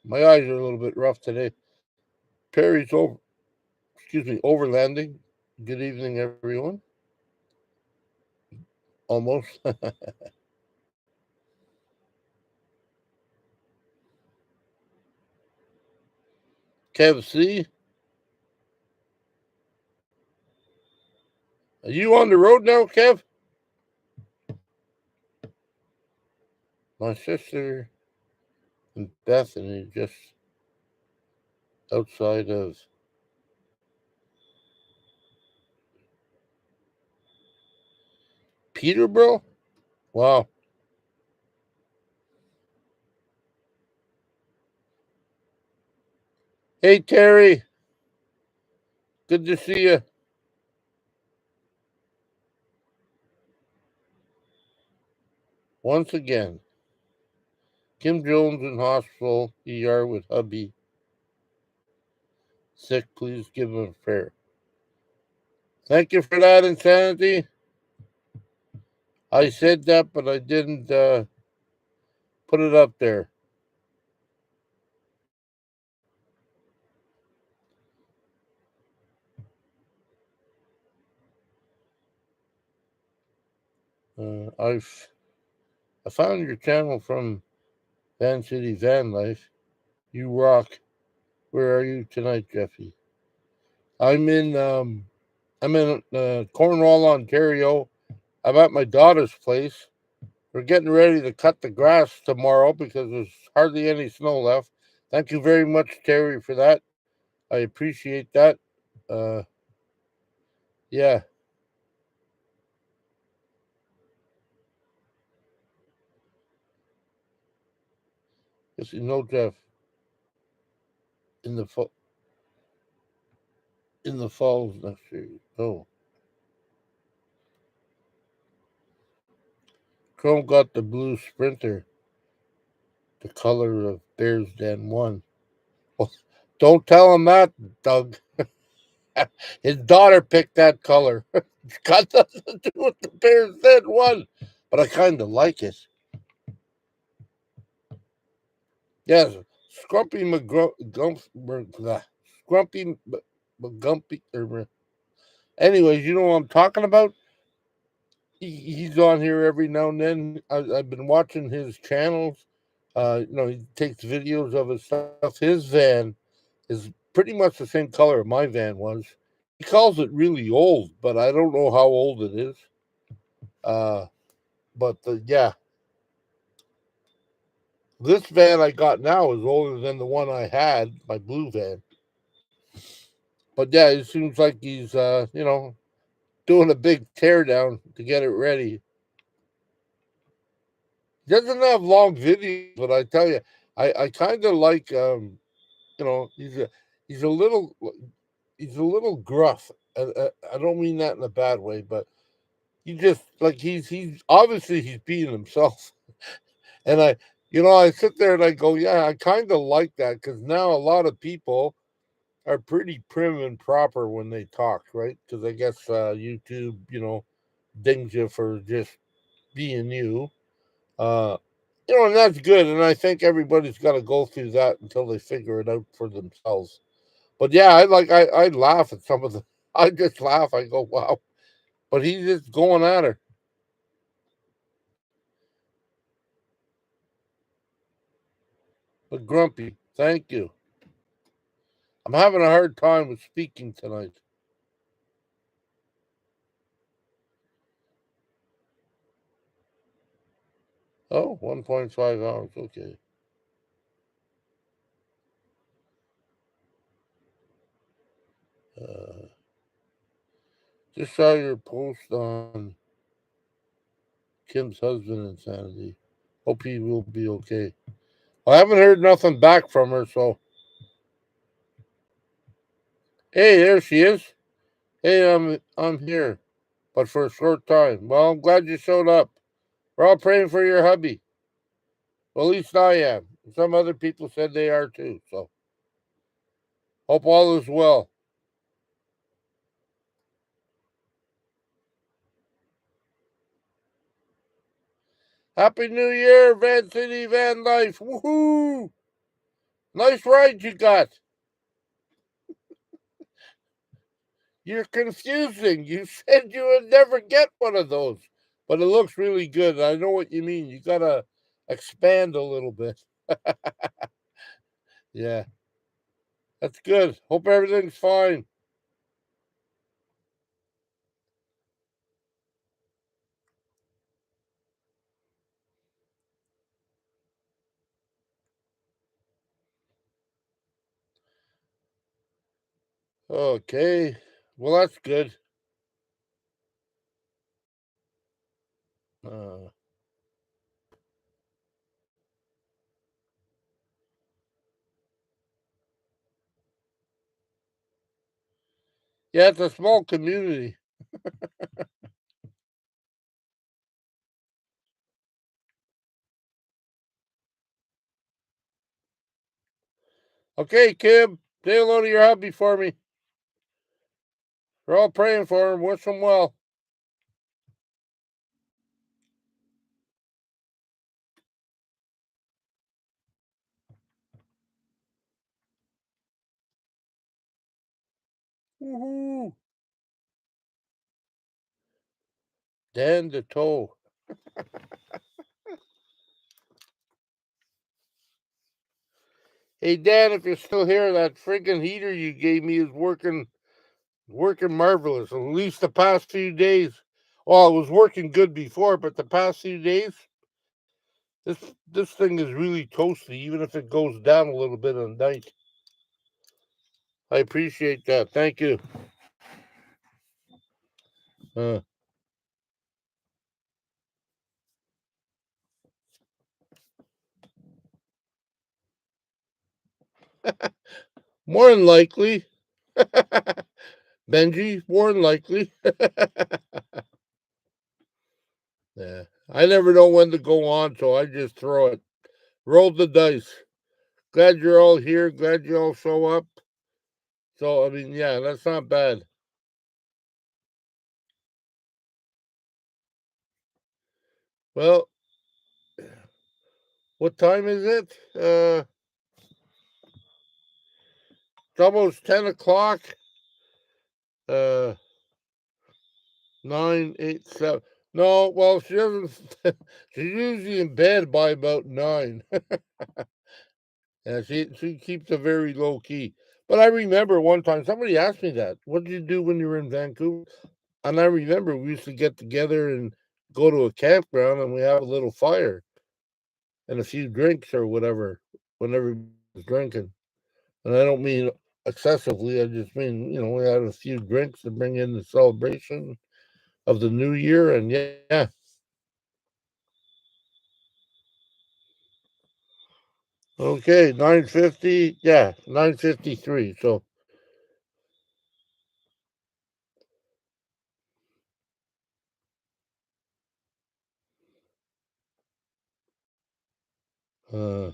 My eyes are a little bit rough today. Perry's overlanding. Good evening, everyone. Almost. Kev C, are you on the road now, Kev? My sister and Bethany just outside of Peterborough. Wow. Hey, Terry. Good to see you. Once again. Kim Jones in hospital, ER with hubby. Sick, please give him a prayer. Thank you for that, Insanity. I said that, but I didn't put it up there. I found your channel from Van City Van Life. You rock. Where are you tonight, Jeffy? I'm in Cornwall, Ontario. I'm at my daughter's place. We're getting ready to cut the grass tomorrow because there's hardly any snow left. Thank you very much, Terry, for that. I appreciate that. Uh, yeah. Yes, you know, Jeff, in the in the falls next year. Oh, Chrome got the blue Sprinter, the color of Bears Den 1. Well, don't tell him that, Doug. His daughter picked that color. It's got nothing to do with the Bears Den 1, but I kind of like it. Yes, Scrumpy Scrumpy McGumpy. Anyways, you know what I'm talking about? He's on here every now and then. I've been watching his channels. He takes videos of his stuff. His van is pretty much the same color my van was. He calls it really old, but I don't know how old it is. Uh, yeah, this van I got now is older than the one I had, my blue van. But yeah, it seems like he's doing a big teardown to get it ready. He doesn't have long videos, but I tell you, I kind of like he's a little he's a little gruff. I don't mean that in a bad way, but he just like he's obviously he's being himself, and I sit there and I go, yeah, I kind of like that because now a lot of people are pretty prim and proper when they talk, right? Because I guess YouTube, dings you for just being you. Uh, and that's good. And I think everybody's got to go through that until they figure it out for themselves. But yeah, I laugh at some of the. I just laugh. I go, wow. But he's just going at her. But grumpy, thank you. I'm having a hard time with speaking tonight. Oh, 1.5 hours. Okay. Uh, just saw your post on Kim's husband insanity. Hope he will be okay. I haven't heard nothing back from her, so. Hey, there she is. Hey, I'm here, but for a short time. Well, I'm glad you showed up. We're all praying for your hubby. Well, at least I am. Some other people said they are too. So hope all is well. Happy New Year, Van City Van Life. Woohoo! Nice ride you got. You're confusing. You said you would never get one of those, but it looks really good. I know what you mean. You gotta expand a little bit. Yeah, that's good. Hope everything's fine. Okay, well that's good. Uh, yeah, it's a small community. Okay, Kim, say hello to your hubby for me. We're all praying for him. Wish him well. Woohoo! Dan the toe. Hey Dan, if you're still here, that friggin' heater you gave me is working marvelous. At least the past few days. Well, it was working good before, but the past few days, this thing is really toasty, even if it goes down a little bit at night. I appreciate that. Thank you. Uh, More than likely, Benji. More than likely. Yeah, I never know when to go on, so I just throw it. Roll the dice. Glad you're all here. Glad you all show up. So I mean, yeah, that's not bad. Well, what time is it? It's almost 10 o'clock. Uh, 9, 8, 7. No, well, she doesn't. She's usually in bed by about 9. Yeah, she keeps a very low key. But I remember one time somebody asked me that. What did you do when you were in Vancouver? And I remember we used to get together and go to a campground and we have a little fire and a few drinks or whatever when everybody was drinking. And I don't mean excessively. I just mean, we had a few drinks to bring in the celebration of the new year. And yeah. Okay, 9:50. Yeah, 9:53. So, uh,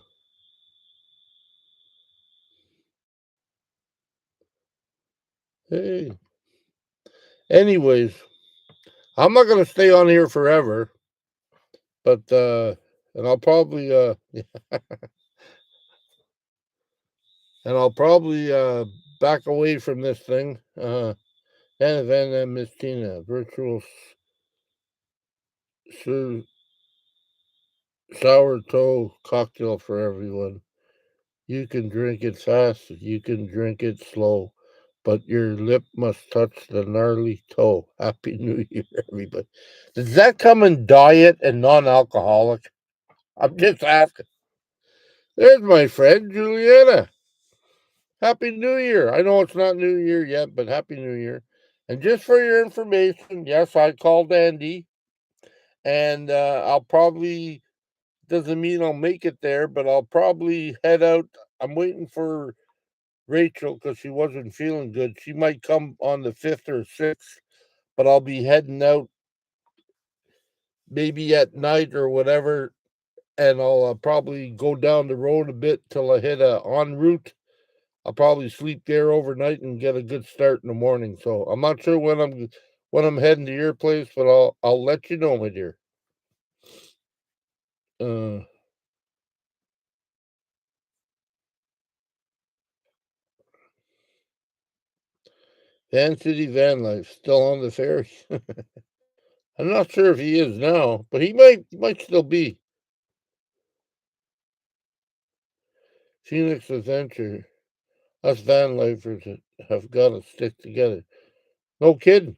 hey. Anyways, I'm not gonna stay on here forever, but and I'll probably and I'll probably back away from this thing. And then Miss Tina, virtual sourdough cocktail for everyone. You can drink it fast, you can drink it slow, but your lip must touch the gnarly toe. Happy New Year, everybody. Does that come in diet and non alcoholic? I'm just asking. There's my friend, Juliana. Happy New Year. I know it's not New Year yet, but Happy New Year. And just for your information, yes, I called Andy, and I'll probably, doesn't mean I'll make it there, but I'll probably head out. I'm waiting for Rachel because she wasn't feeling good. She might come on the 5th or 6th, but I'll be heading out maybe at night or whatever, and I'll probably go down the road a bit till I hit a en route. I'll probably sleep there overnight and get a good start in the morning. So I'm not sure when I'm heading to your place, but I'll let you know, my dear. Uh, Van City Van Life, still on the ferry. I'm not sure if he is now, but he might still be. Phoenix Adventure. Us van lifers have got to stick together. No kidding.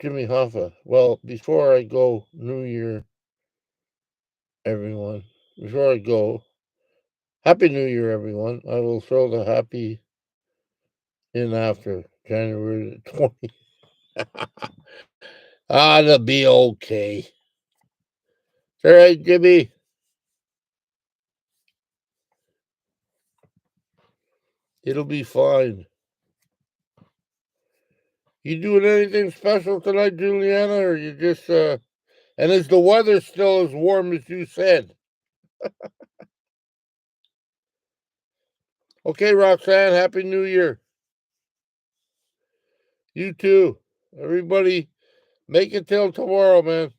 Jimmy Hoffa. Well, before I go, New Year, everyone. Before I go, Happy New Year, everyone. I will throw the happy in after January the 20th. It'll be okay. It's all right, Jimmy. It'll be fine. You doing anything special tonight, Juliana, or you just and is the weather still as warm as you said? Okay, Roxanne, Happy New Year. You too. Everybody, make it till tomorrow, man.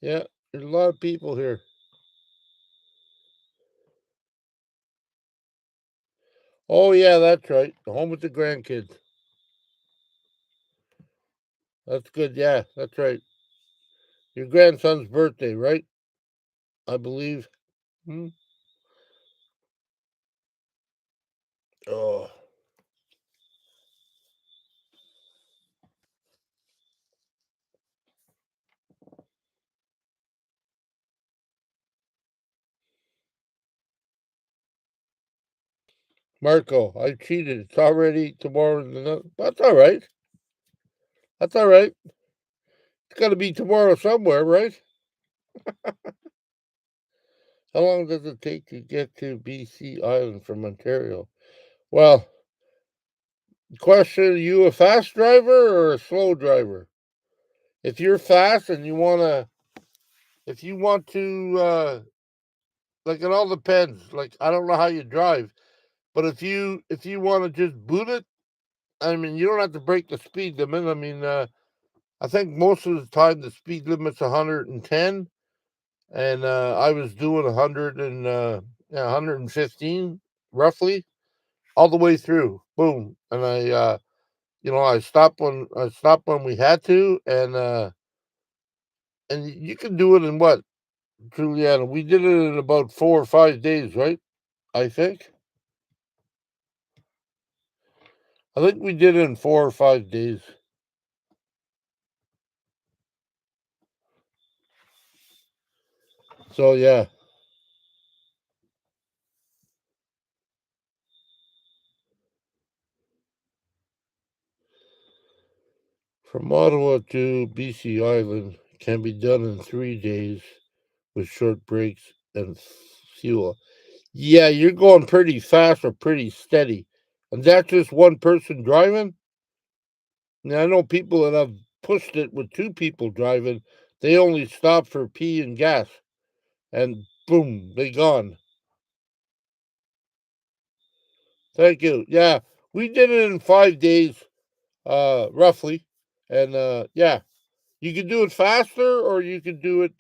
Yeah, there's a lot of people here. Oh, yeah, that's right. The home with the grandkids. That's good. Yeah, that's right. Your grandson's birthday, right? I believe. Hmm? Oh, Marco, I cheated. It's already tomorrow. That's all right. That's all right. It's got to be tomorrow somewhere, right? How long does it take to get to BC Island from Ontario? Well, question, are you a fast driver or a slow driver? If you're fast and if you want to, like it all depends. Like I don't know how you drive, but if you want to just boot it, I mean, you don't have to break the speed limit. I mean, I think most of the time the speed limit's 110, and I was doing 115 roughly all the way through. Boom, and I stopped when we had to, and you can do it in what, Juliana? We did it in about 4 or 5 days, right? I think. I think we did it in 4 or 5 days. So yeah, from Ottawa to BC Island can be done in 3 days with short breaks and fuel. Yeah, you're going pretty fast or pretty steady, and that's just one person driving. Now I know people that have pushed it with two people driving. They only stop for pee and gas, and boom, they gone. Thank you. Yeah, we did it in 5 days, roughly, and yeah, you can do it faster or you can do it.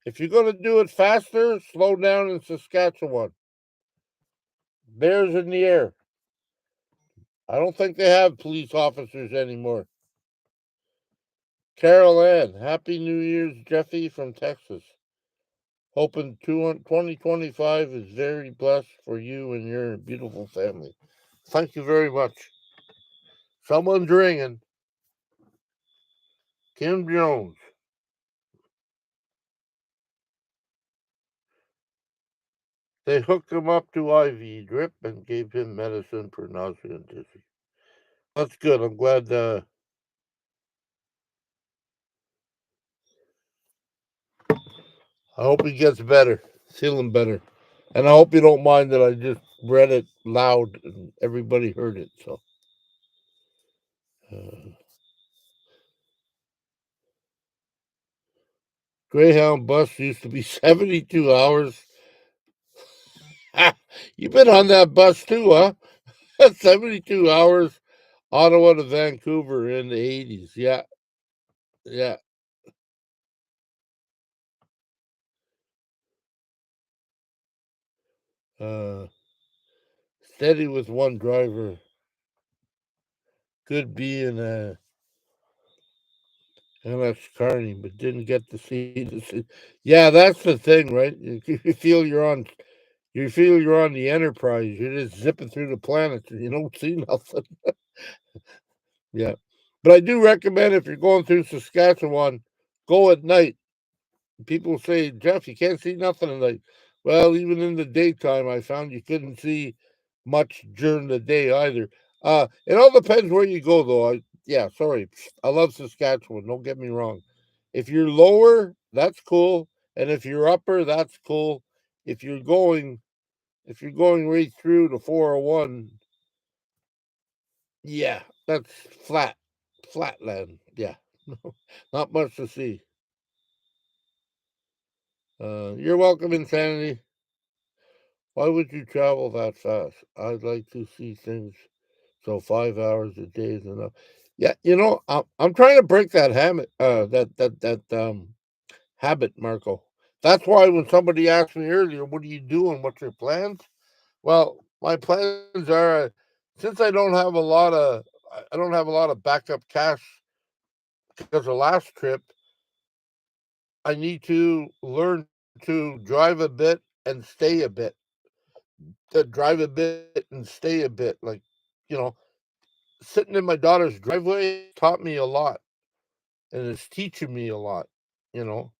If you're gonna do it faster, slow down in Saskatchewan. Bears in the air. I don't think they have police officers anymore. Carol Ann, Happy New Year's, Jeffy from Texas. Hoping 2025 is very blessed for you and your beautiful family. Thank you very much. Someone's ringing. Kim Jones. They hooked him up to IV drip and gave him medicine for nausea and dizzy. That's good. I'm glad. I hope he gets better, feeling better. And I hope you don't mind that I just read it loud and everybody heard it. So, uh, Greyhound bus used to be 72 hours. You've been on that bus too, huh? 72 hours, Ottawa to Vancouver in the 80s. Yeah, yeah. Uh, Steady with one driver. Could be in MS Carney, but didn't get to see the. Yeah, that's the thing, right? You feel you're on. You feel you're on the Enterprise. You're just zipping through the planets, and you don't see nothing. Yeah, but I do recommend if you're going through Saskatchewan, go at night. People say, Jeff, you can't see nothing at night. Well, even in the daytime, I found you couldn't see much during the day either. It all depends where you go, though. Yeah, sorry, I love Saskatchewan. Don't get me wrong. If you're lower, that's cool, and if you're upper, that's cool. If you're going, if you're going right through the 401, yeah, that's flatland. Yeah, not much to see. You're welcome, Insanity. Why would you travel that fast? I'd like to see things. So 5 hours a day is enough. Yeah, I'm trying to break that habit. That habit, Marco. That's why when somebody asked me earlier, "What are you doing? What's your plans?" Well, my plans are since I don't have a lot of backup cash because the last trip, I need to learn to drive a bit and stay a bit. To drive a bit and stay a bit, like you know, sitting in my daughter's driveway taught me a lot, and it's teaching me a lot. You know,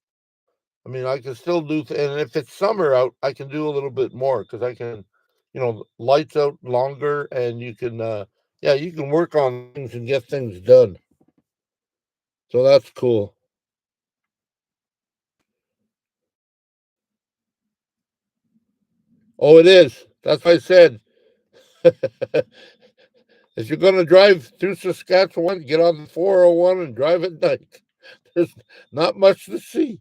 I mean, I can still and if it's summer out, I can do a little bit more because I can, lights out longer, and yeah, you can work on things and get things done. So that's cool. Oh, it is. That's what I said. If you're going to drive through Saskatchewan, get on the 401 and drive at night. There's not much to see.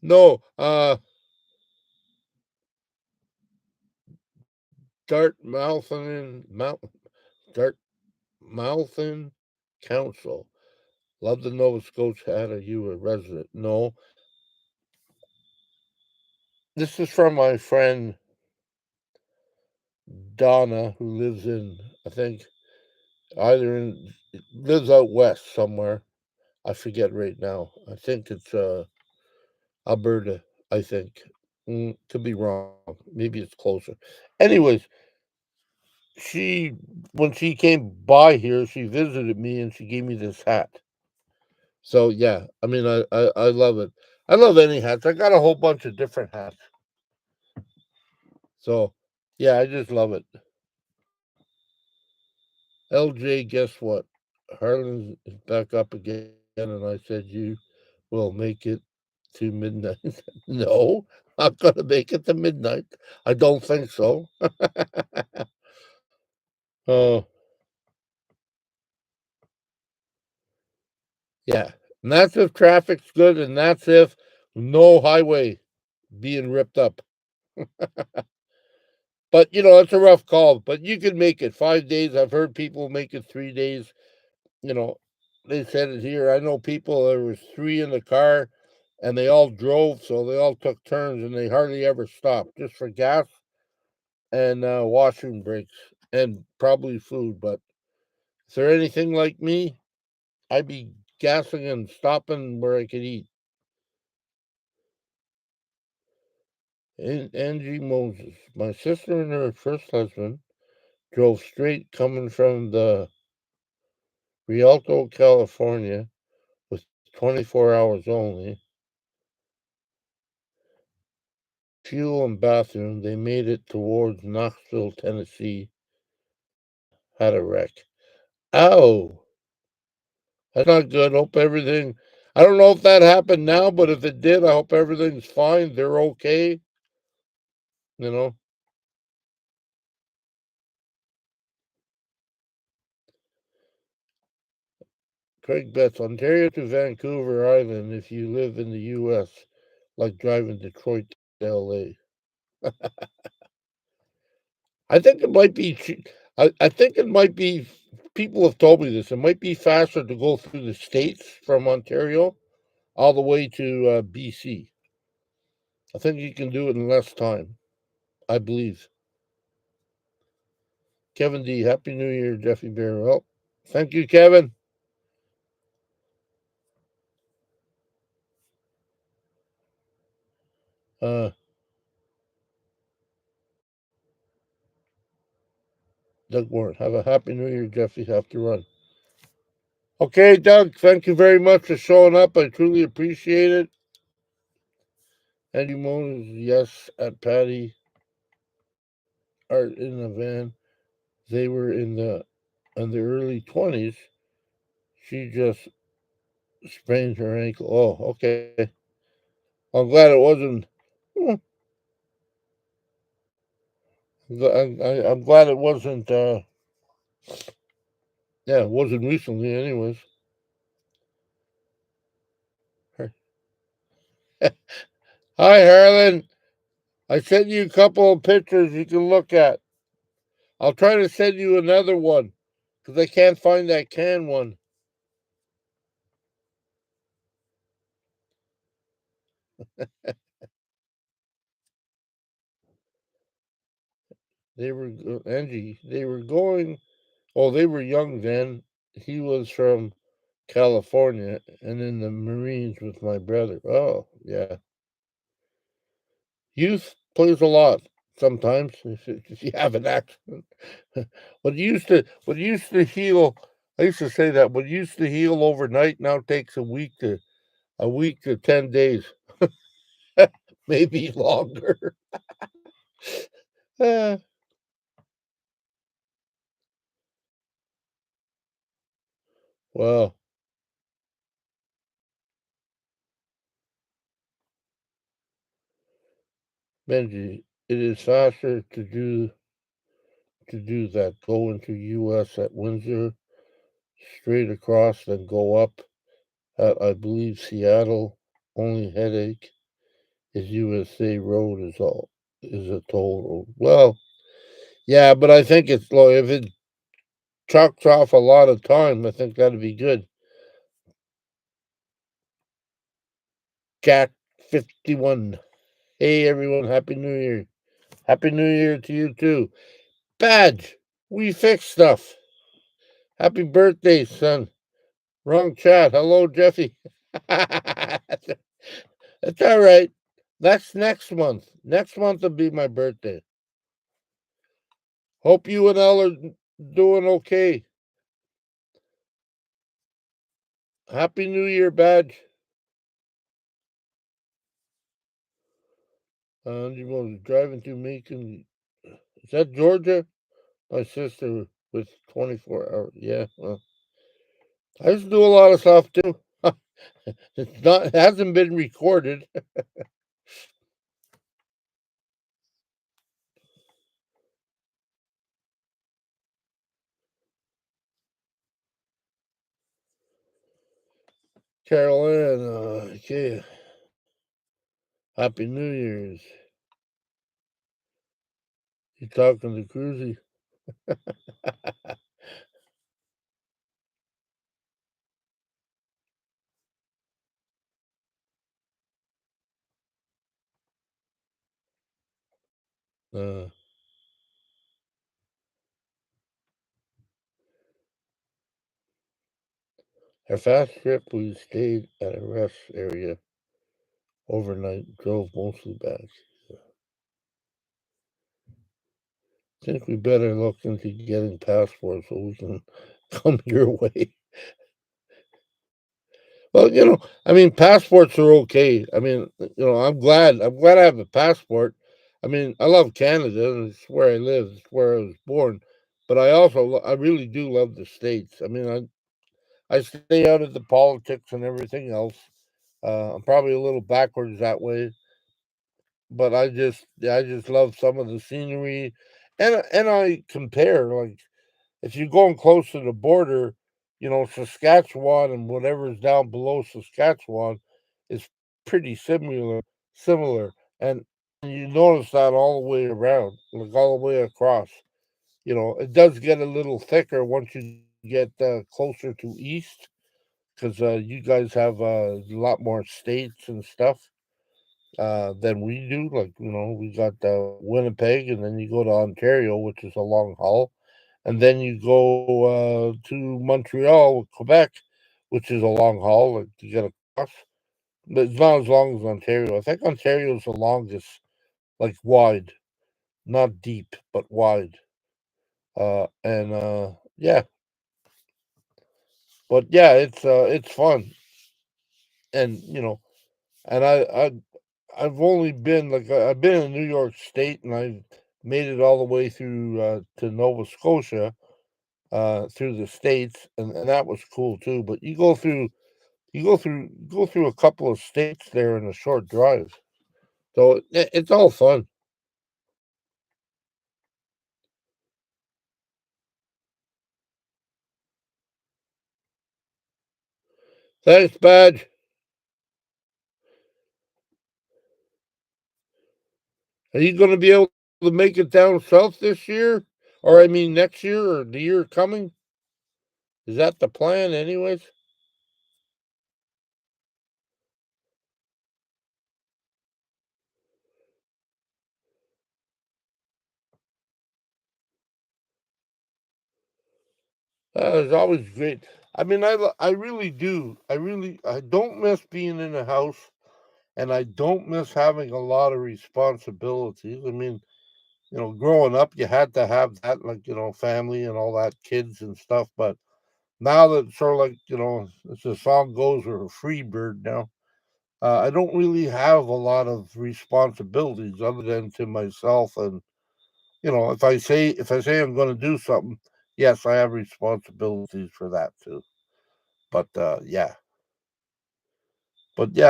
No, Dartmouthin Mount Dartmouthin Council. Love the Nova Scotia. Are you a resident? No. This is from my friend Donna, who lives in, I think, either in lives out west somewhere. I forget right now. I think it's Alberta. I think. Could be wrong. Maybe it's closer. Anyways, she when she came by here, she visited me and she gave me this hat. So yeah, I mean, I love it. I love any hats. I got a whole bunch of different hats. So yeah, I just love it. LJ, guess what? Harlan is back up again, and I said you will make it to midnight. No, not gonna make it to midnight. I don't think so. Oh yeah, and that's if traffic's good, and that's if no highway being ripped up. But it's a rough call. But you can make it 5 days. I've heard people make it 3 days. You know, they said it here. I know people. There was three in the car, and they all drove, so they all took turns, and they hardly ever stopped, just for gas and washroom breaks, and probably food. But if they're anything like me, I'd be gassing and stopping where I could eat. And Angie Moses, my sister and her first husband drove straight coming from the Rialto, California, with 24 hours only, fuel and bathroom. They made it towards Knoxville, Tennessee, had a wreck. Ow! That's not good. Hope everything. I don't know if that happened now, but if it did, I hope everything's fine. They're okay. You know. Craig Betts, Ontario to Vancouver Island if you live in the U.S., like driving Detroit to L.A. I think it might be. I think it might be. People have told me this. It might be faster to go through the states from Ontario all the way to BC. I think you can do it in less time. I believe. Kevin D. Happy New Year, Jeffy Bear. Well, thank you, Kevin. Doug Warren. Have a happy New Year, Jeffy. Have to run. Okay, Doug. Thank you very much for showing up. I truly appreciate it. Andy Moan is yes at Patty are in the van. They were in the early 20s. She just sprained her ankle. Oh, okay. I'm glad it wasn't. I'm glad it wasn't. Yeah, it wasn't recently, anyways. Hi, Harlan. I sent you a couple of pictures you can look at. I'll try to send you another one because I can't find that can one. They were Angie. They were going. Oh, they were young then. He was from California and in the Marines with my brother. Oh, yeah. Youth plays a lot sometimes if you have an accident. What used to heal. I used to say that what used to heal overnight now takes a week to 10 days, maybe longer. uh, well, Benji, it is faster to do that. Go into U.S. at Windsor, straight across, then go up at I believe Seattle. Only headache is USA Road is a toll road. Well, yeah, but I think it's low. If it chalks off a lot of time, I think that'd be good. Jack 51. Hey everyone, Happy New Year. Happy New Year to you too. Badge, we fix stuff. Happy birthday, son. Wrong chat. Hello, Jeffy. That's all right. That's next month. Next month will be my birthday. Hope you and Elle are doing okay. Happy New Year, Badge. You was driving to Macon. Is that Georgia? My sister with 24 hours. Yeah, well, I used to do a lot of stuff too. It hasn't been recorded. Carolyn, okay. Happy New Year's. You talking to Cruzy? uh, our fast trip, we stayed at a rest area overnight, drove mostly back. Think we better look into getting passports so we can come your way. Well, I mean, passports are okay. I mean, I'm glad I have a passport. I mean, I love Canada, and it's where I live, it's where I was born. But I really do love the States. I mean, I stay out of the politics and everything else. I'm probably a little backwards that way, but I just love some of the scenery, and I compare like if you're going close to the border, Saskatchewan and whatever's down below Saskatchewan is pretty similar, and you notice that all the way around, like all the way across. It does get a little thicker once you get closer to east, because you guys have a lot more states and stuff than we do. Like, we got Winnipeg, and then you go to Ontario, which is a long haul, and then you go to Montreal, Quebec, which is a long haul like, to get across. But it's not as long as Ontario. I think Ontario is the longest, like wide, not deep, but wide. And yeah, but yeah, it's fun, and and I've only been like I've been in New York State, and I've made it all the way through to Nova Scotia, through the states, and that was cool too. But you go through a couple of states there in a short drive, so it's all fun. Thanks, Badge. Are you going to be able to make it down south this year, or I mean next year, or the year coming? Is that the plan, anyways? It's always great. I mean, I really do. I don't miss being in a house, and I don't miss having a lot of responsibilities. I mean, growing up, you had to have that, like, family and all that, kids and stuff. But now that sort of like, as the song goes, we're a free bird now. I don't really have a lot of responsibilities other than to myself. And if I say I'm going to do something, yes, I have responsibilities for that too. But yeah,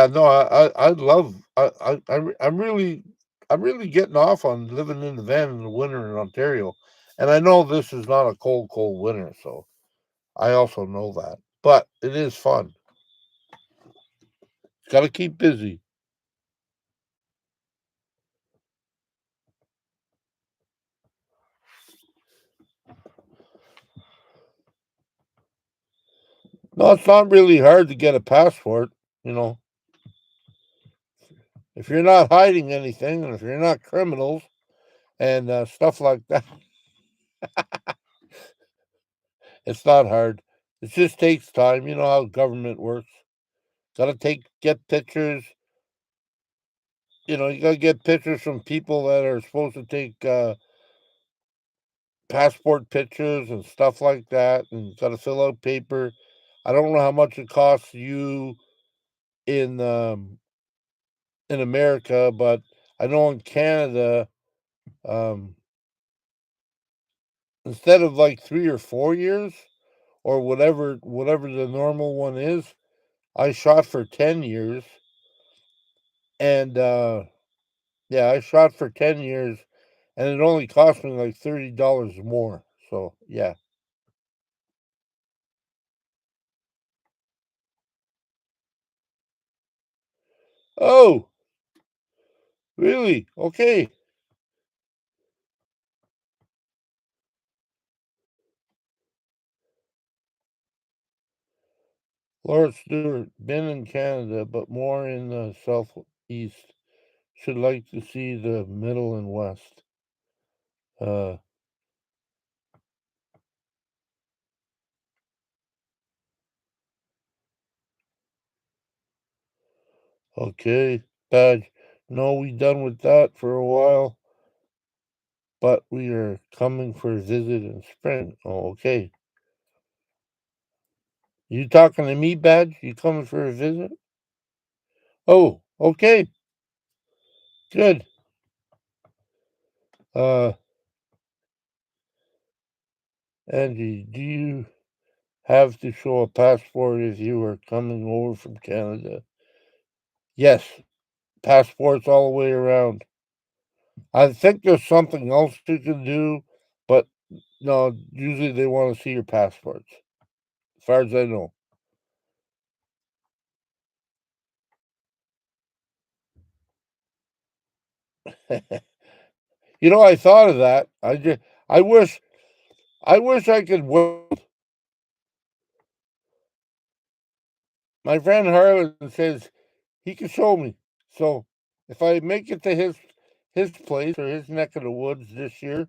no, I love I'm really getting off on living in the van in the winter in Ontario, and I know this is not a cold winter, so I also know that, but it is fun. Got to keep busy. No, it's not really hard to get a passport. You know, if you're not hiding anything, and if you're not criminals and stuff like that, it's not hard. It just takes time. You know how government works. Got to get pictures. You gotta get pictures from people that are supposed to take passport pictures and stuff like that, and you gotta fill out paper. I don't know how much it costs you in in America, but I know in Canada, um, instead of like 3 or 4 years or whatever the normal one is, I shot for 10 years, and yeah, I shot for 10 years, and it only cost me like $30 more. So yeah. Oh, really? Okay. Lord Stewart, been in Canada, but more in the southeast. Should like to see the middle and west. Uh, okay. Badge. No, we done with that for a while, but we are coming for a visit in spring. Oh, okay. You talking to me, Badge? You coming for a visit? Oh, okay. Good. Uh, Angie, do you have to show a passport if you are coming over from Canada? Yes, passports all the way around. I think there's something else you can do, but no, usually they want to see your passports. as far as I know. I thought of that. I wish, I wish I could. My friend Harlan says he can show me. So if I make it to his place or his neck of the woods this year,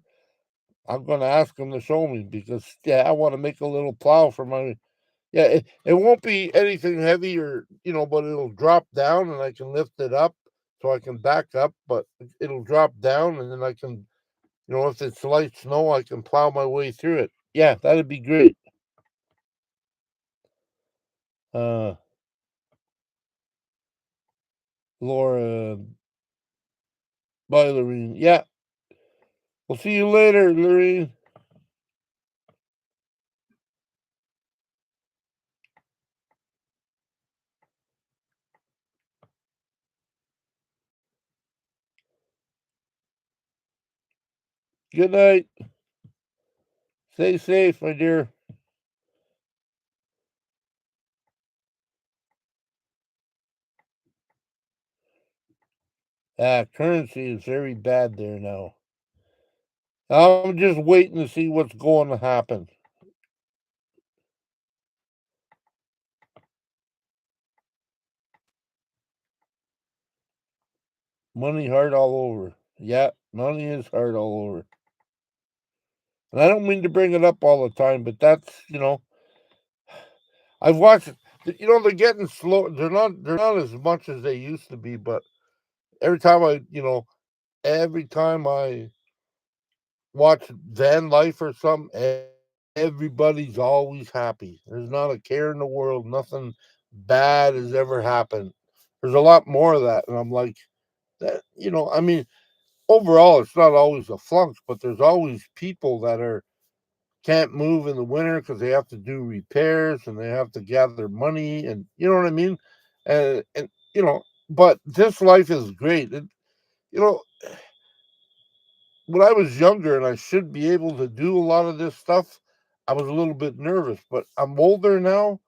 I'm going to ask him to show me because I want to make a little plow for my. Yeah, it won't be anything heavy but it'll drop down and I can lift it up so I can back up, but it'll drop down and then I can, if it's light snow, I can plow my way through it. Yeah, that'd be great. Uh, Laura, bye, Lorene. Yeah, we'll see you later, Lorene. Good night. Stay safe, my dear. Currency is very bad there now. I'm just waiting to see what's going to happen. Money hard all over. Yeah, money is hard all over. And I don't mean to bring it up all the time, but I've watched. They're getting slow. They're not as much as they used to be. But every time I watch van life or something, everybody's always happy. There's not a care in the world. Nothing bad has ever happened. There's a lot more of that, and I'm like that. I mean, overall, it's not always a flux, but there's always people that can't move in the winter because they have to do repairs and they have to gather money, and you know what I mean. And but this life is great. You know, when I was younger and I should be able to do a lot of this stuff, I was a little bit nervous. But I'm older now,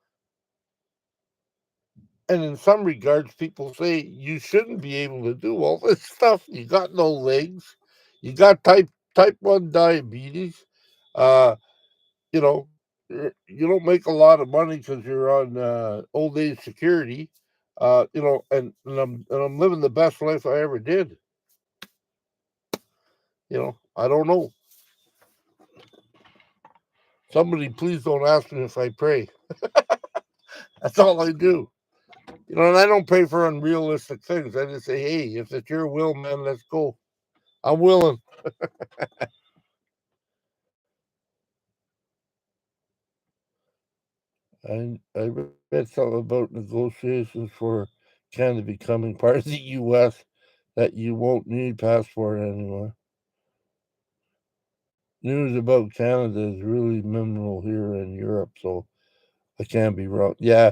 and in some regards, people say you shouldn't be able to do all this stuff. You got no legs. You got type 1 diabetes. Uh, you know, you don't make a lot of money because you're on old age security. And I'm living the best life I ever did. I don't know. Somebody please don't ask me if I pray. That's all I do. And I don't pray for unrealistic things. I just say, hey, if it's your will, man, let's go. I'm willing. I read something about negotiations for Canada becoming part of the U.S. that you won't need passport anymore. News about Canada is really minimal here in Europe, so I can't be wrong. Yeah,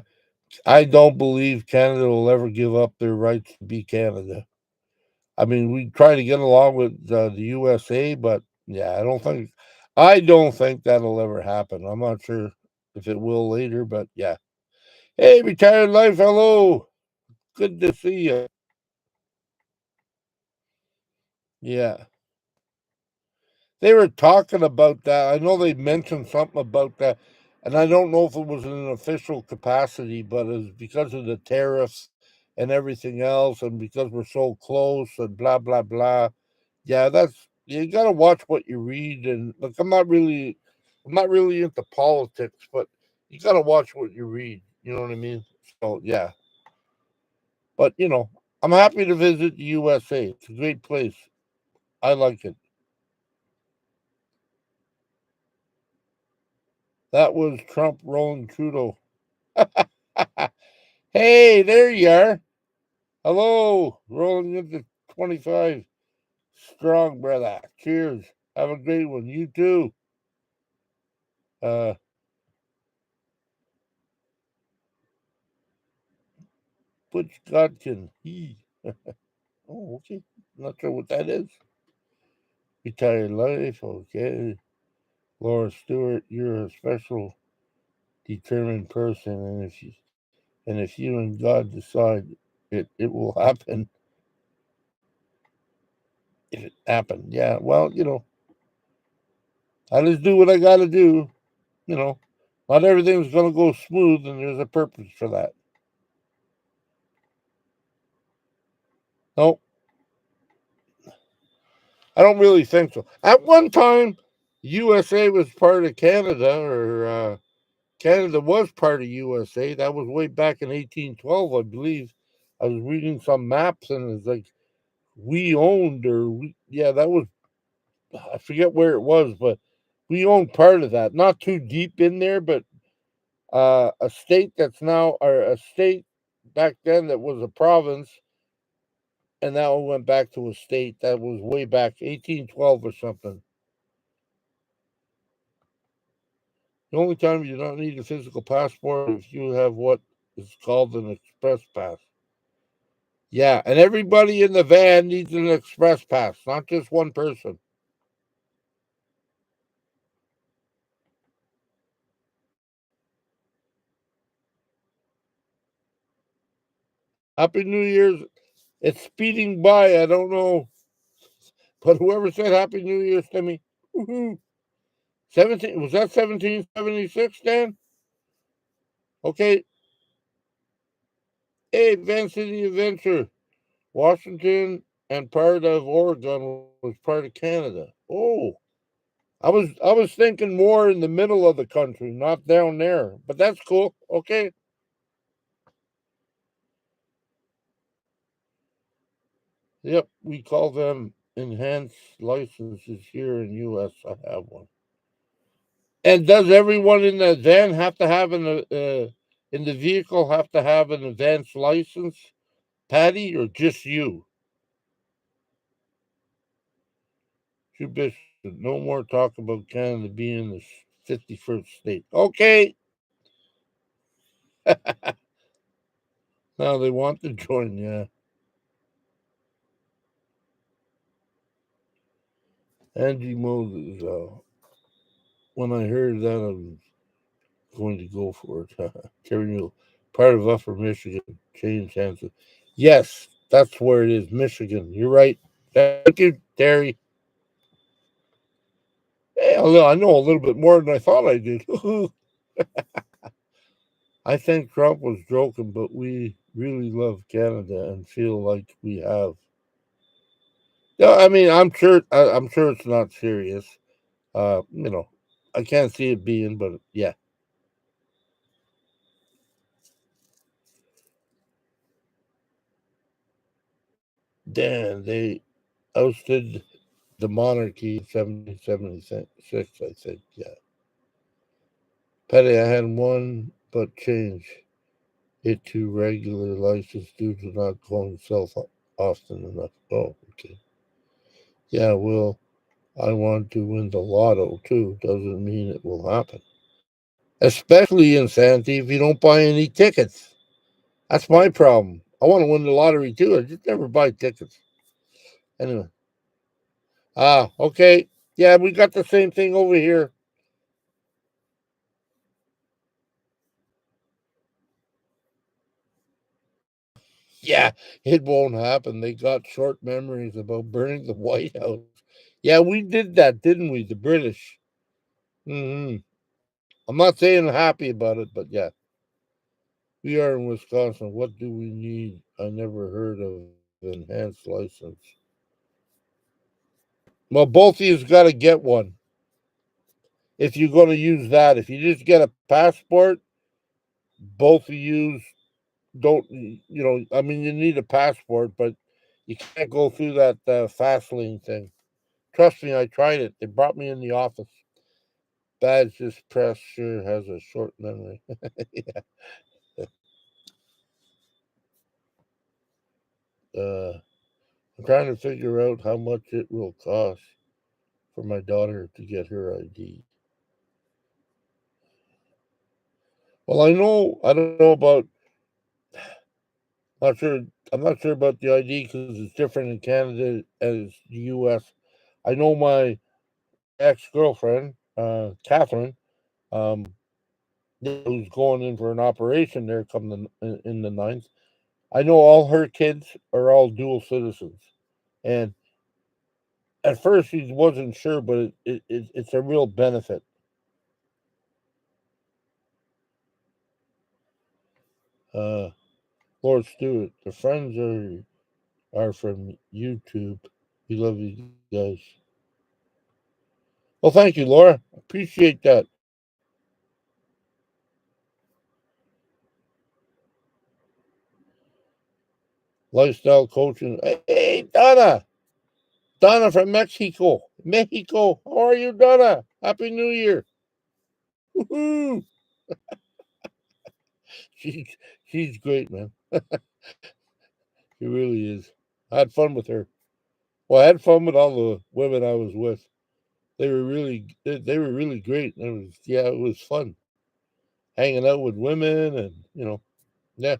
I don't believe Canada will ever give up their rights to be Canada. I mean, we try to get along with the USA, but yeah, I don't think that'll ever happen. I'm not sure if it will later, but yeah. Hey, retired life, hello. Good to see you. Yeah. They were talking about that. I know they mentioned something about that, and I don't know if it was in an official capacity, but it was because of the tariffs and everything else, and because we're so close and blah blah blah. Yeah, that's you got to watch what you read, and look, I'm not really into politics, but you got to watch what you read. You know what I mean? So yeah, but I'm happy to visit the USA. It's a great place. I like it. That was Trump rolling Trudeau. Hey, there you are. Hello, rolling into 25. Strong, brother. Cheers. Have a great one. You too. Uh, Butch Godkin. He. Oh, okay. Not sure what that is. Retired life. Okay. Laura Stewart, you're a special. determined person, and if you and God decide it will happen, if it happened, yeah. Well, I just do what I got to do. You know, not everything's gonna go smooth, and there's a purpose for that. No, I don't really think so. At one time, USA was part of Canada, or Canada was part of USA. That was way back in 1812, I believe. I was reading some maps, and it's like we owned, yeah, that was, I forget where it was, but we owned part of that. Not too deep in there, but a state that's now, or a state back then that was a province, and now it went back to a state. That was way back 1812 or something. The only time you don't need a physical passport is if you have what is called an express pass. Yeah, and everybody in the van needs an express pass, not just one person. Happy New Year's. It's speeding by. I don't know, but whoever said Happy New Year's to me, woohoo. 17, was that 1776, Dan? Okay. Hey, Van City Adventure. Washington and part of Oregon was part of Canada. Oh, I was thinking more in the middle of the country, not down there. But that's cool. Okay. Yep, we call them enhanced licenses here in US. I have one. And does everyone in the van have to have in the vehicle have to have an advanced license, Patty, or just you? Two Bishop. No more talk about Canada being the 51st state. Okay. Now they want to join, yeah. Angie Moses. When I heard that, I was going to go for it. Terry Newell, part of Upper Michigan, James Hanson. Yes, that's where it is, Michigan. You're right. Thank you, Terry. Hey, I know a little bit more than I thought I did. I think Trump was joking, but we really love Canada and feel like we have. Yeah, I mean, I'm sure it's not serious. You know, I can't see it being, but yeah. Dan, they ousted the monarchy in 1776, I think. Yeah. Petty, I had one, but changed it to regular license due to not going south often enough. Oh, okay. Yeah, well, I want to win the lotto too. Doesn't mean it will happen. Especially in Santee if you don't buy any tickets. That's my problem. I want to win the lottery too. I just never buy tickets. Anyway. Okay. Yeah, we got the same thing over here. Yeah, it won't happen. They got short memories about burning the White House. Yeah, we did that, didn't we? The British. Hmm. I'm not saying I'm happy about it, but yeah, we are in Wisconsin. What do we need? I never heard of enhanced license. Well, both of you's got to get one if you're going to use that. If you just get a passport, both of you don't. I mean, you need a passport, but you can't go through that fast lane thing. Trust me, I tried it. They brought me in the office. Badge this press sure has a short memory. Yeah. I'm trying to figure out how much it will cost for my daughter to get her ID. Well, I don't know about, not sure, I'm not sure about the ID because it's different in Canada as the US. I know my ex girlfriend, Catherine, um, who's going in for an operation there come in the ninth. I know all her kids are all dual citizens, and at first she wasn't sure, but it's a real benefit. Uh, Lord Stewart, the friends are from YouTube. We love you guys. Well, thank you, Laura. Appreciate that. Lifestyle coaching. Hey, Donna. Donna from Mexico. Mexico. How are you, Donna? Happy New Year. Woo-hoo. She's, she's great, man. She really is. I had fun with her. Well, I had fun with all the women I was with. They were really great. It was fun hanging out with women and yeah.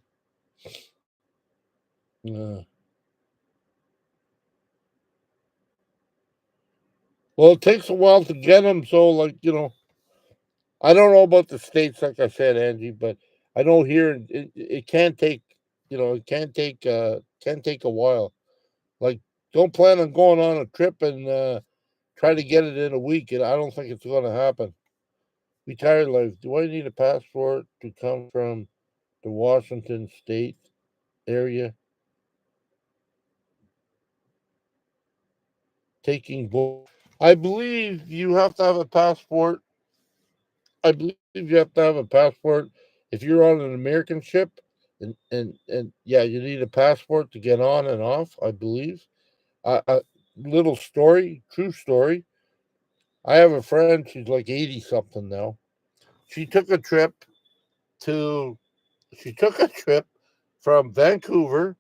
Uh, well, it takes a while to get them. So I don't know about the states, like I said, Angie, but I know here it can take, can take a while. Like, don't plan on going on a trip and try to get it in a week. And I don't think it's going to happen. Retired life. Do I need a passport to come from the Washington State area? Taking both. I believe you have to have a passport. I believe you have to have a passport if you're on an American ship, and yeah, you need a passport to get on and off. I believe. Little story, true story. I have a friend. She's like 80 something now. She took a trip to. She took a trip from Vancouver.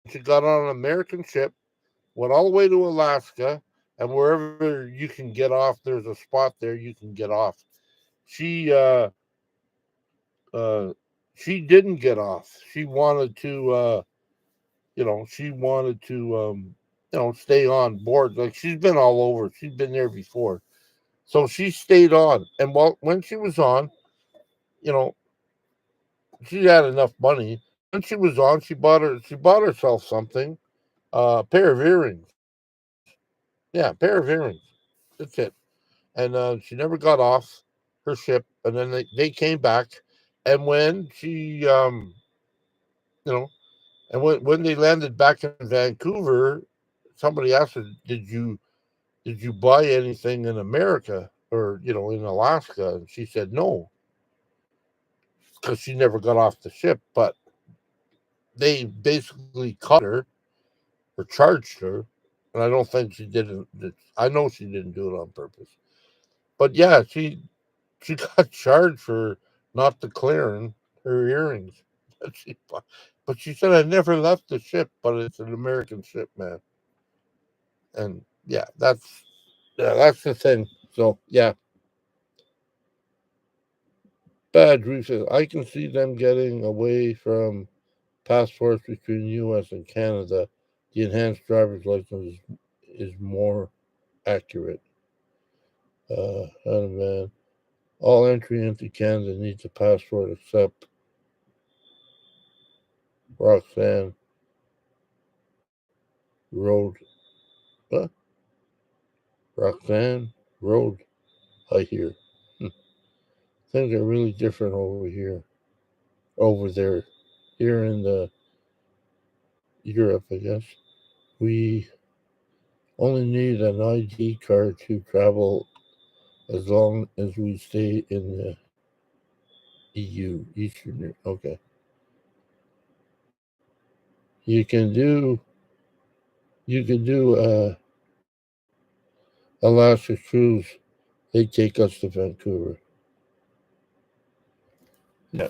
She got on an American ship, went all the way to Alaska, and wherever you can get off, there's a spot there you can get off. She uh, she didn't get off. She wanted to, she wanted to, stay on board. Like she's been all over. She's been there before, so she stayed on. And when she was on, you know, she had enough money. When she was on, she bought herself something, a pair of earrings. Yeah, a pair of earrings. That's it. And she never got off her ship. And then they came back, and when you know, and when they landed back in Vancouver, somebody asked her, did you buy anything in America or in Alaska?" And she said no, because she never got off the ship. But they basically caught her or charged her, and I don't think she didn't. I know she didn't do it on purpose. But yeah, she got charged for not declaring her earrings. But she said, "I never left the ship, but it's an American ship, man." And that's the thing. So yeah, bad reason. I can see them getting away from passports between U.S. and Canada. The enhanced driver's license is more accurate. Man, all entry into Canada needs a passport except Roxanne Road. What? Roxanne Road. I hear. Things are really different over here. Over there, here in Europe, I guess. We only need an ID card to travel as long as we stay in the EU, Eastern. Okay. You can do you can do Alaska cruise. They take us to Vancouver. Yeah.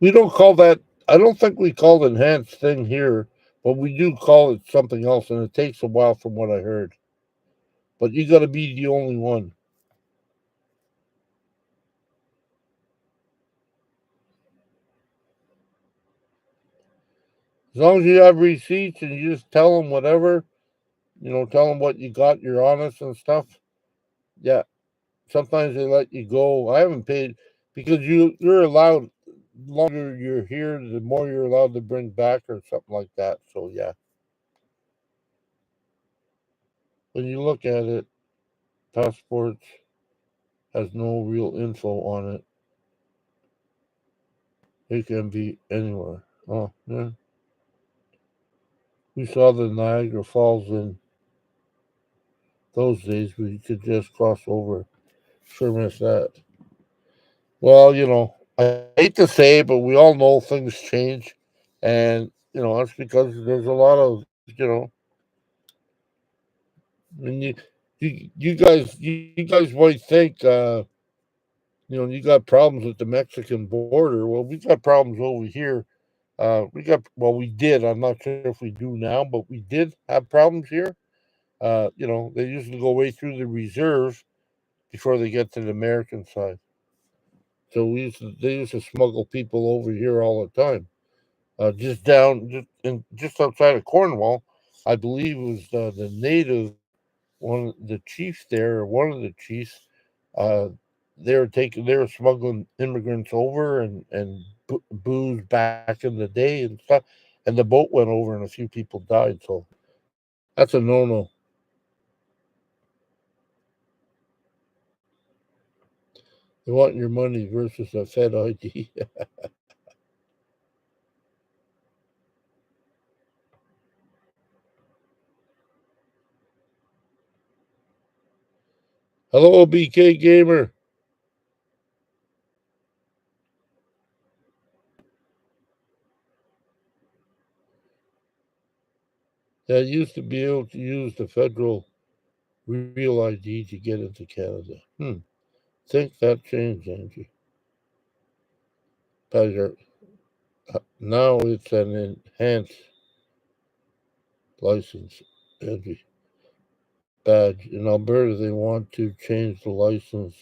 We don't call that. I don't think we call it enhanced thing here, but we do call it something else, and it takes a while from what I heard. But you got to be the only one. As long as you have receipts and you just tell them whatever, tell them what you got, you're honest and stuff. Yeah, sometimes they let you go. I haven't paid because you're allowed. The longer you're here, the more you're allowed to bring back or something like that. So yeah, when you look at it, passports has no real info on it. It can be anywhere. Oh yeah, we saw the Niagara Falls in those days. We could just cross over. Sure miss that. Well, I hate to say, it, but we all know things change, and that's because there's a lot of I mean, you guys might think you got problems with the Mexican border. Well, we got problems over here. We did. I'm not sure if we do now, but we did have problems here. They usually go way through the reserve before they get to the American side. So they used to smuggle people over here all the time. Just outside of Cornwall, I believe it was the native one, the chief there, or one of the chiefs. Uh, they were smuggling immigrants over and booze back in the day and stuff, and the boat went over and a few people died. So that's a no no. They want your money versus a Fed ID. Hello, BK Gamer. That used to be able to use the federal real ID to get into Canada. Think that changed, Angie. Pleasure. Now it's an enhanced license, Angie. Badge. In Alberta, they want to change the license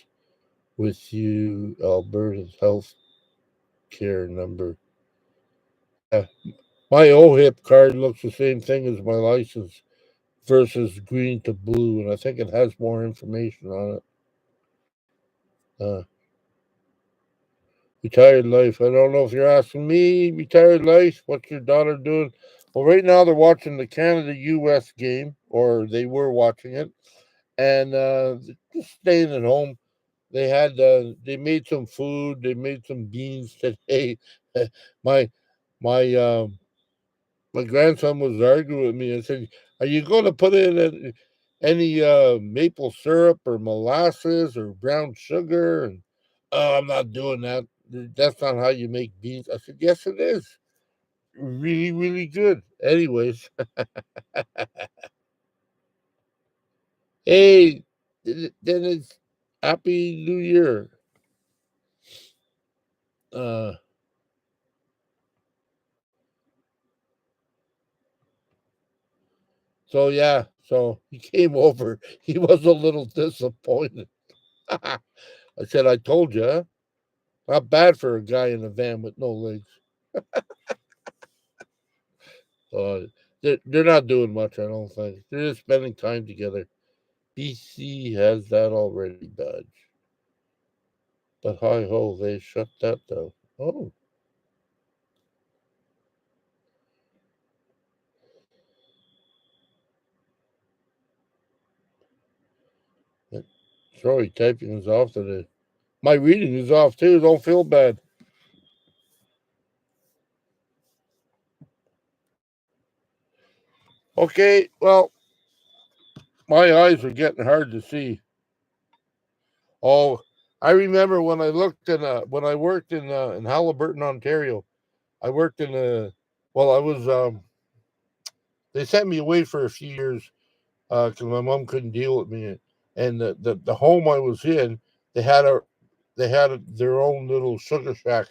with you, Alberta's health care number. Yeah. My OHIP card looks the same thing as my license versus green to blue, and I think it has more information on it. Uh, Retired life. I don't know if you're asking me, retired life, what's your daughter doing? Well, right now they're watching the Canada US game, or they were watching it, and just staying at home. They made some food, they made some beans today. my my my grandson was arguing with me and said, "Are you going to put in any maple syrup or molasses or brown sugar?" And oh, I'm not doing that. That's not how you make beans. I said, "Yes, it is. Really, really good." Anyways, hey, then it's Happy New Year. Uh, so yeah, so he came over. He was a little disappointed. I said, "I told you." Huh? Not bad for a guy in a van with no legs. Uh, they're not doing much, I don't think. They're just spending time together. BC has that already, badge. But hi ho, they shut that down. Oh, that- sorry, typing is off today. My reading is off too. Don't feel bad. Okay, well, my eyes are getting hard to see. Oh, I remember when I looked when I worked in Halliburton, Ontario. I worked in a well, I was they sent me away for a few years because my mom couldn't deal with me. And the home I was in, they had a their own little sugar shack,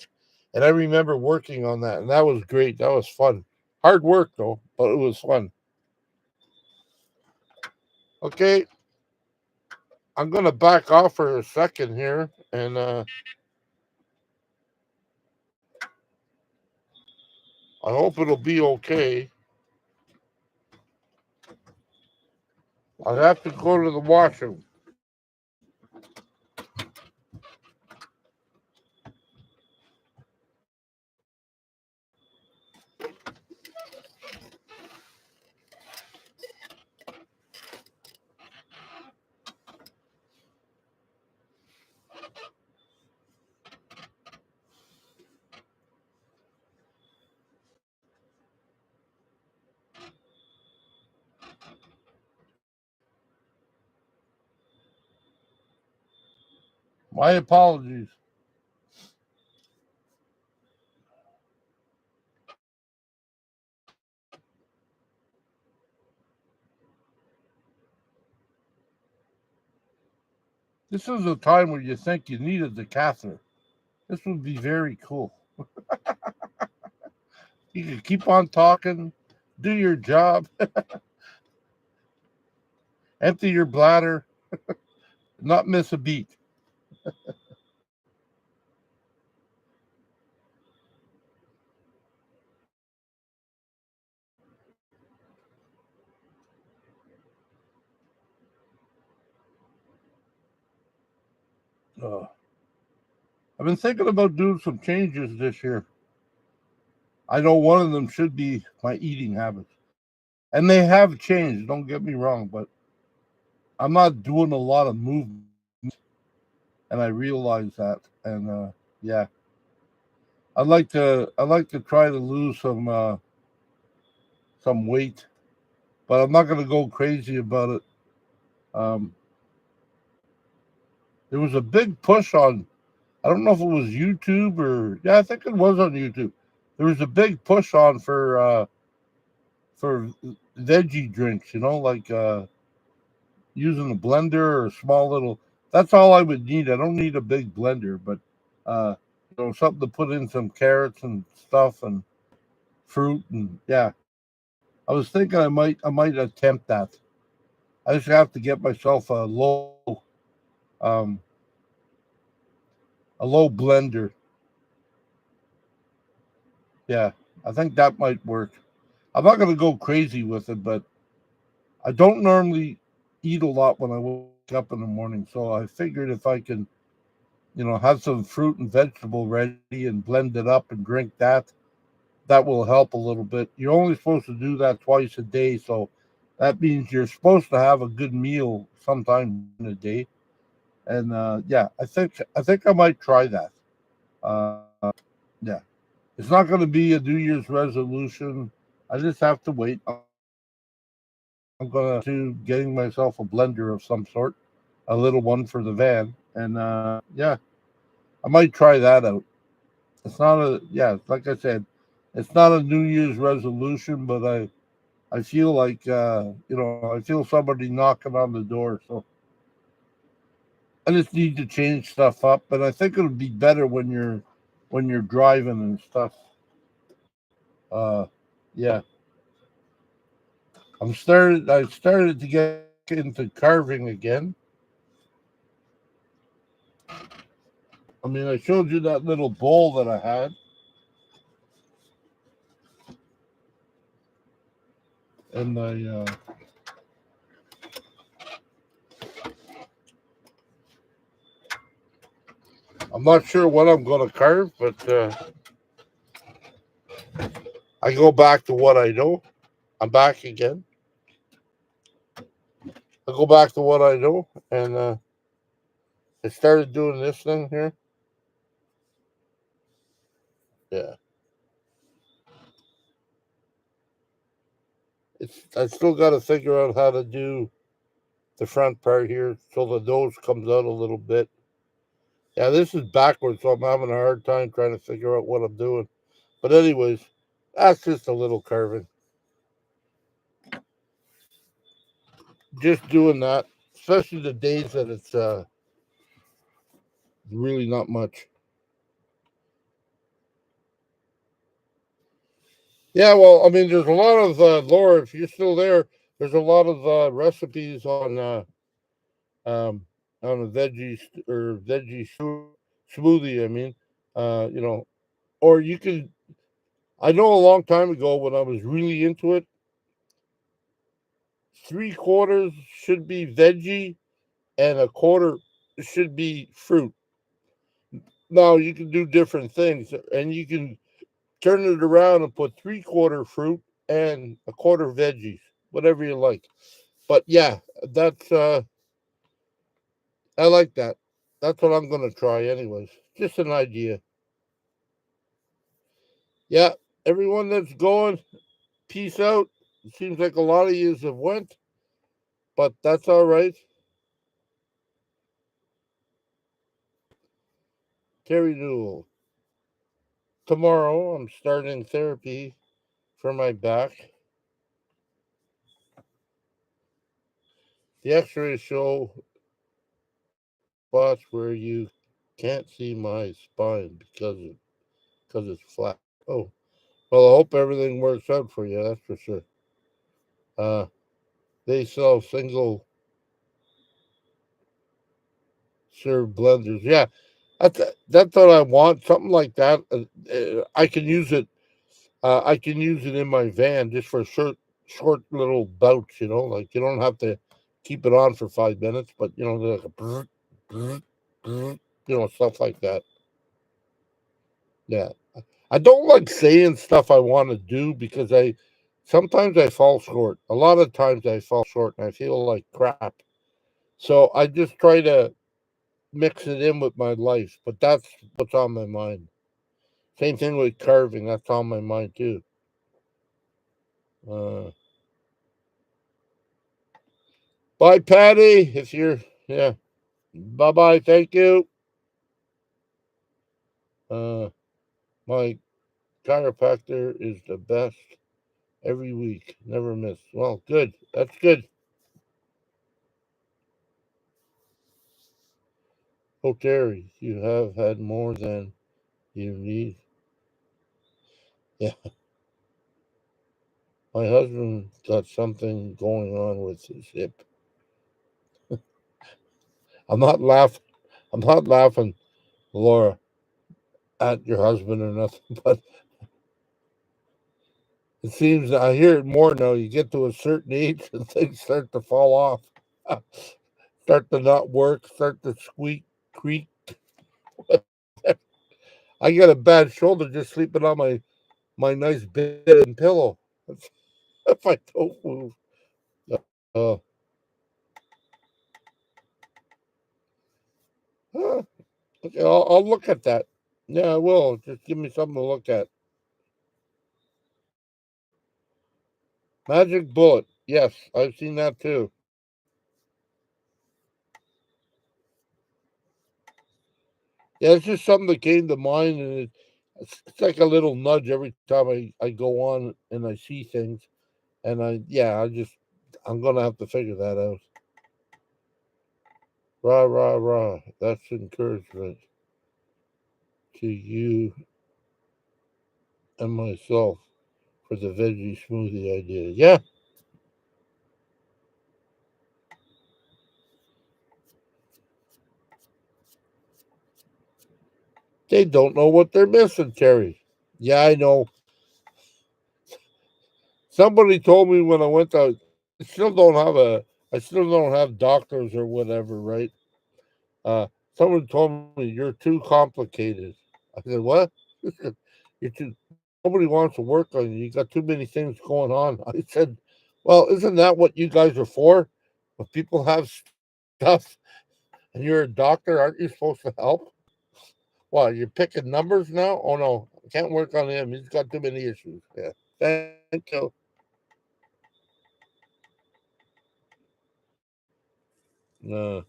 and I remember working on that, and that was great. That was fun. Hard work though, but it was fun. Okay, I'm gonna back off for a second here, and I hope it'll be okay. I have to go to the washroom. My apologies. This is a time where you think you needed the catheter. This would be very cool. You could keep on talking, do your job, empty your bladder, not miss a beat. Uh, I've been thinking about doing some changes this year. I know one of them should be my eating habits. And they have changed, don't get me wrong, but I'm not doing a lot of movement. And I realize that. And yeah, I'd like to try to lose some weight, but I'm not gonna go crazy about it. Um, there was a big push on, I don't know if it was YouTube or, yeah, I think it was on YouTube. There was a big push on for veggie drinks, like using a blender or a small little. That's all I would need. I don't need a big blender, but something to put in some carrots and stuff and fruit and yeah. I was thinking I might attempt that. I just have to get myself um a low blender. Yeah, I think that might work. I'm not gonna go crazy with it, but I don't normally eat a lot when I wake up in the morning. So I figured if I can, have some fruit and vegetable ready and blend it up and drink that will help a little bit. You're only supposed to do that twice a day, so that means you're supposed to have a good meal sometime in a day. And yeah, I think I might try that. Uh, yeah, it's not going to be a New Year's resolution. I just have to wait. I'm gonna to getting myself a blender of some sort, a little one for the van, and yeah, I might try that out. It's not a yeah, like I said, it's not a New Year's resolution, but I feel like I feel somebody knocking on the door, so I just need to change stuff up. And I think it'll be better when you're driving and stuff. Uh, yeah, I started to get back into carving again. I mean, I showed you that little bowl that I had, and I'm not sure what I'm going to carve, but I go back to what I know. I'm back again. I go back to what I know, and I started doing this thing here. Yeah, I still got to figure out how to do the front part here so the nose comes out a little bit. Yeah, this is backwards, so I'm having a hard time trying to figure out what I'm doing. But anyways, that's just a little carving. Just doing that, especially the days that it's really not much. Yeah, well, I mean, there's a lot of Laura. If you're still there, there's a lot of recipes um, on a veggie smoothie. I mean, you know, or you can. I know a long time ago when I was really into it, 3/4 should be veggie and a quarter should be fruit. Now you can do different things, and you can turn it around and put 3/4 fruit and a quarter veggies, whatever you like. But yeah, that's I like that. That's what I'm gonna try, anyways. Just an idea. Yeah, everyone that's going, peace out. It seems like a lot of yous have went, but that's all right. Terry Newell. Tomorrow, I'm starting therapy for my back. The X-rays show spots where you can't see my spine because it's flat. Oh, well, I hope everything works out for you. That's for sure. Uh, they sell single serve blenders. Yeah, that's what I want. Something like that. I can use it. I can use it in my van just for short little bouts. Like you don't have to keep it on for 5 minutes, but like a stuff like that. Yeah, I don't like saying stuff I want to do because I sometimes I fall short. A lot of times I fall short and I feel like crap. So I just try to mix it in with my life, but that's what's on my mind. Same thing with carving, that's on my mind too. Uh, Bye, Patty. If you're, yeah. Bye bye. Thank you. Uh, my chiropractor is the best every week. Never miss. Well, good. That's good. Oh, Terry, you have had more than you need. Yeah, my husband got something going on with his hip. I'm not laughing. I'm not laughing, Laura, at your husband or nothing, but it seems I hear it more now. You get to a certain age and things start to fall off, start to not work, start to squeak, creak. I got a bad shoulder just sleeping on my nice bed and pillow. If I don't move, uh, huh, okay, I'll look at that. Yeah, I will. Just give me something to look at. Magic Bullet. Yes, I've seen that too. Yeah, it's just something that came to mind, and it's like a little nudge every time I go on and I see things, and I'm gonna have to figure that out. Rah rah rah. That's encouragement to you and myself for the veggie smoothie idea. Yeah, they don't know what they're missing, Terry. Yeah, I know. Somebody told me when I went to. I still don't have a. I still don't have doctors or whatever, right? Someone told me you're too complicated. I said, "What?" You're too. Nobody wants to work on you. You got too many things going on. I said, "Well, isn't that what you guys are for? If people have stuff and you're a doctor, aren't you supposed to help? What? You're picking numbers now? Oh no, I can't work on him. He's got too many issues." Yeah. Thank you. Uh,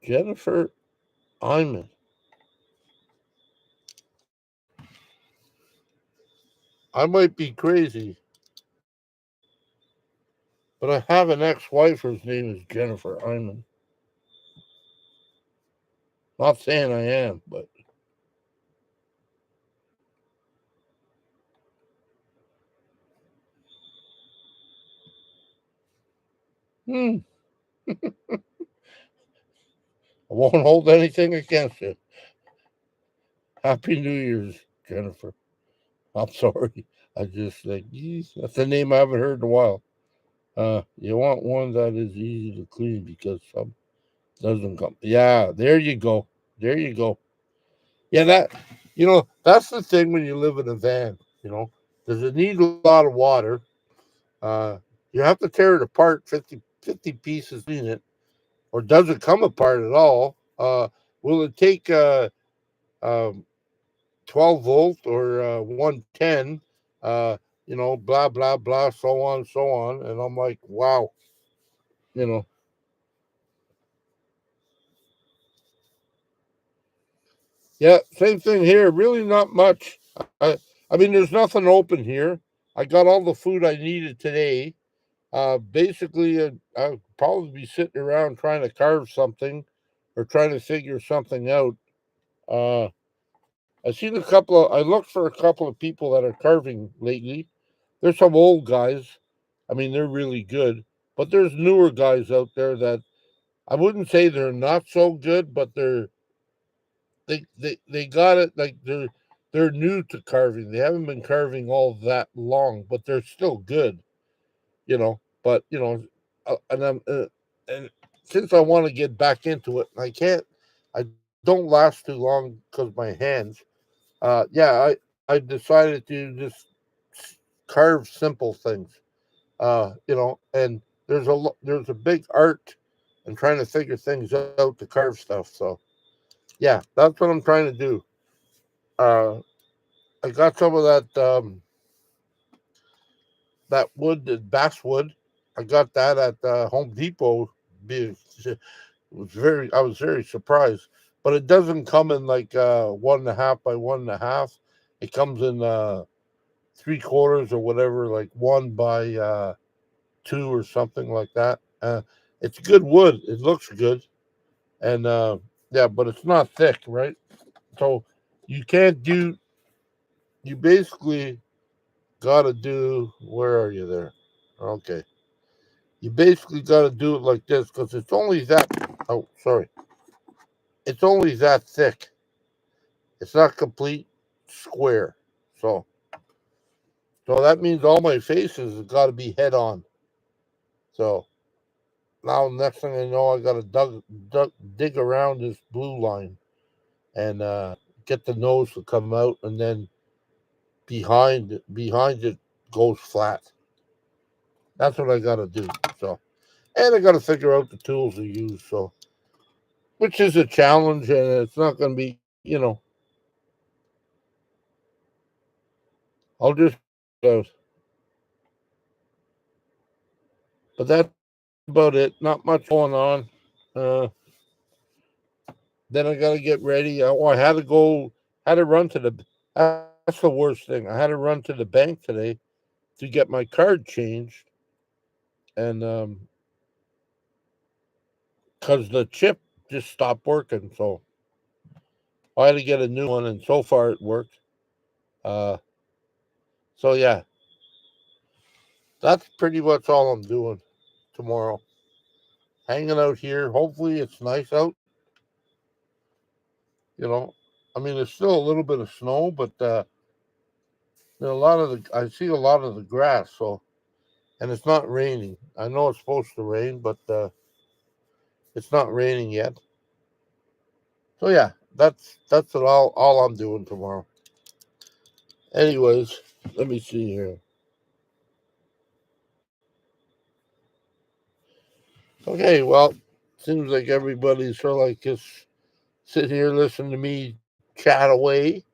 Jennifer Iman. I might be crazy, but I have an ex-wife whose name is Jennifer Iman. Not saying I am, but I won't hold anything against you. Happy New Year's, Jennifer. I'm sorry. I just think geez, that's a name I haven't heard in a while. You want one that is easy to clean because some doesn't come. Yeah, there you go. There you go. Yeah, that's the thing when you live in a van. Does it need a lot of water? Uh, you have to tear it apart 50 pieces in it, or does it come apart at all? Will it take um, 12 volt or 110? blah blah blah, so on, and I'm like, wow, you know. Yeah, same thing here. Really, not much. I mean, there's nothing open here. I got all the food I needed today. Basically, I'll probably be sitting around trying to carve something, or trying to figure something out. Uh, I seen a couple of. I looked for a couple of people that are carving lately. There's some old guys. I mean, they're really good, but there's newer guys out there that I wouldn't say they're not so good, but they got it. Like they're new to carving. They haven't been carving all that long, but they're still good. But and since I want to get back into it, I can't. I don't last too long because my hands. Yeah, I decided to just carve simple things. And there's a big art in trying to figure things out to carve stuff. So yeah, that's what I'm trying to do. Uh, I got some of that wood, the basswood. I got that at Home Depot. It I was very surprised, but it doesn't come in like 1.5 by 1.5. It comes in 3/4 or whatever, like 1 by 2 or something like that. It's good wood. It looks good, and yeah, but it's not thick, right? So you can't do. You basically got to do. Where are you there? Okay. You basically got to do it like this because it's only that. Oh, sorry. It's only that thick. It's not complete square. So, so that means all my faces have got to be head on. So now, next thing I know, I got to dig around this blue line and get the nose to come out, and then behind it goes flat. That's what I got to do. So, and I got to figure out the tools to use. So, which is a challenge, and it's not going to be, I'll just, but that's about it. Not much going on. Uh, then I got to get ready. I had to run to the. That's the worst thing. I had to run to the bank today to get my card changed, and because the chip just stopped working, so I had to get a new one, and so far it worked. Uh, so yeah, that's pretty much all I'm doing tomorrow. Hanging out here. Hopefully it's nice out. You know, I mean, there's still a little bit of snow, but a lot of the I see a lot of the grass. So, and it's not raining. I know it's supposed to rain, but it's not raining yet. So yeah, that's all I'm doing tomorrow. Anyways, let me see here. Okay, well, seems like everybody's sort of like just sit here listen to me chat away.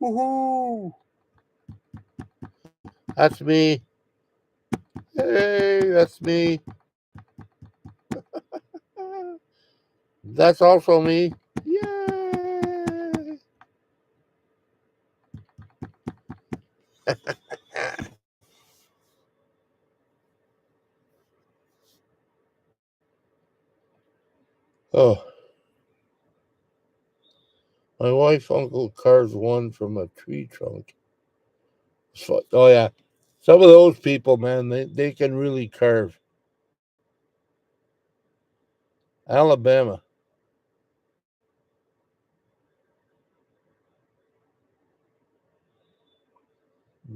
Woohoo! That's me. Hey, that's me. That's also me. Yay! Oh, my wife uncle carves one from a tree trunk. Oh yeah, some of those people, man, they can really carve. Alabama.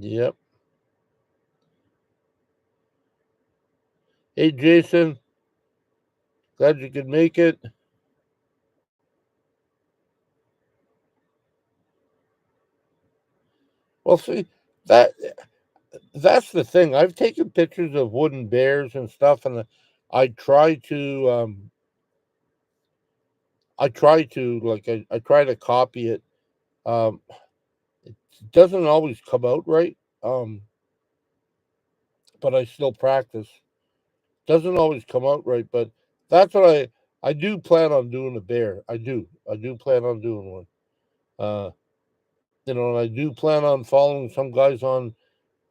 Yep. Hey Jason, glad you could make it. Well, see that that's the thing. I've taken pictures of wooden bears and stuff, and I try to I try to copy it. Um, it doesn't always come out right. but I still practice. Doesn't always come out right, but that's what I do plan on doing a bear. I do plan on doing one. Uh, and I do plan on following some guys on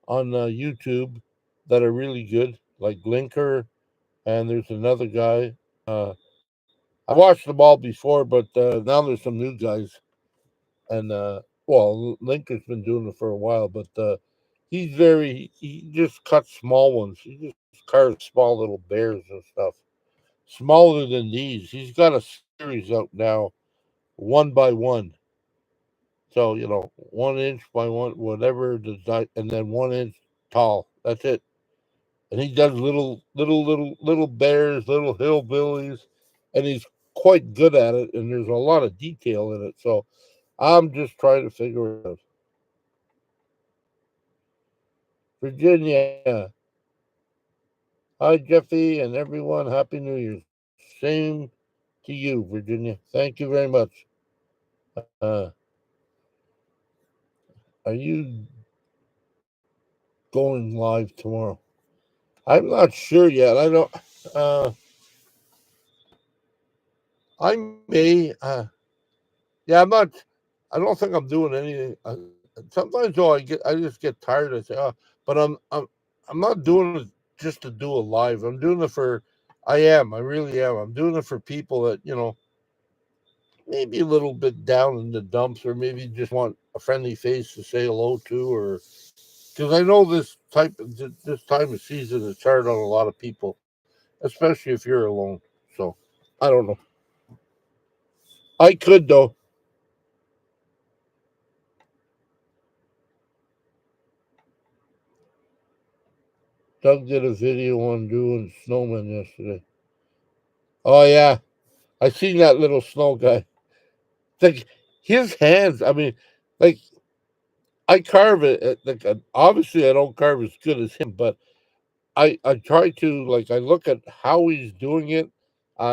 YouTube that are really good, like Linker, and there's another guy. I watched them all before, but now there's some new guys, and Linker's been doing it for a while, but he just cuts small ones. He just carves small little bears and stuff, smaller than these. He's got a series out now, one by one. So 1 inch by one, whatever and then 1 inch tall. That's it. And he does little bears, little hillbillies, and he's quite good at it. And there's a lot of detail in it. So I'm just trying to figure it out. Virginia, hi Jeffy and everyone. Happy New Year. Same to you, Virginia. Thank you very much. Uh, are you going live tomorrow? I'm not sure yet. I don't. Uh, I may. Yeah, I'm not. I don't think I'm doing anything. Sometimes though, I just get tired. I say, oh, but I'm not doing it just to do a live. I'm doing it for. I am. I really am. I'm doing it for people that maybe a little bit down in the dumps, or maybe just want a friendly face to say hello to, or because I know this time of season is hard on a lot of people, especially if you're alone. So I don't know. I could though. Doug did a video on doing snowmen yesterday. Oh yeah, I seen that little snow guy. Like his hands. I mean, like I carve it. Obviously, I don't carve as good as him, but I try to, like, I look at how he's doing it,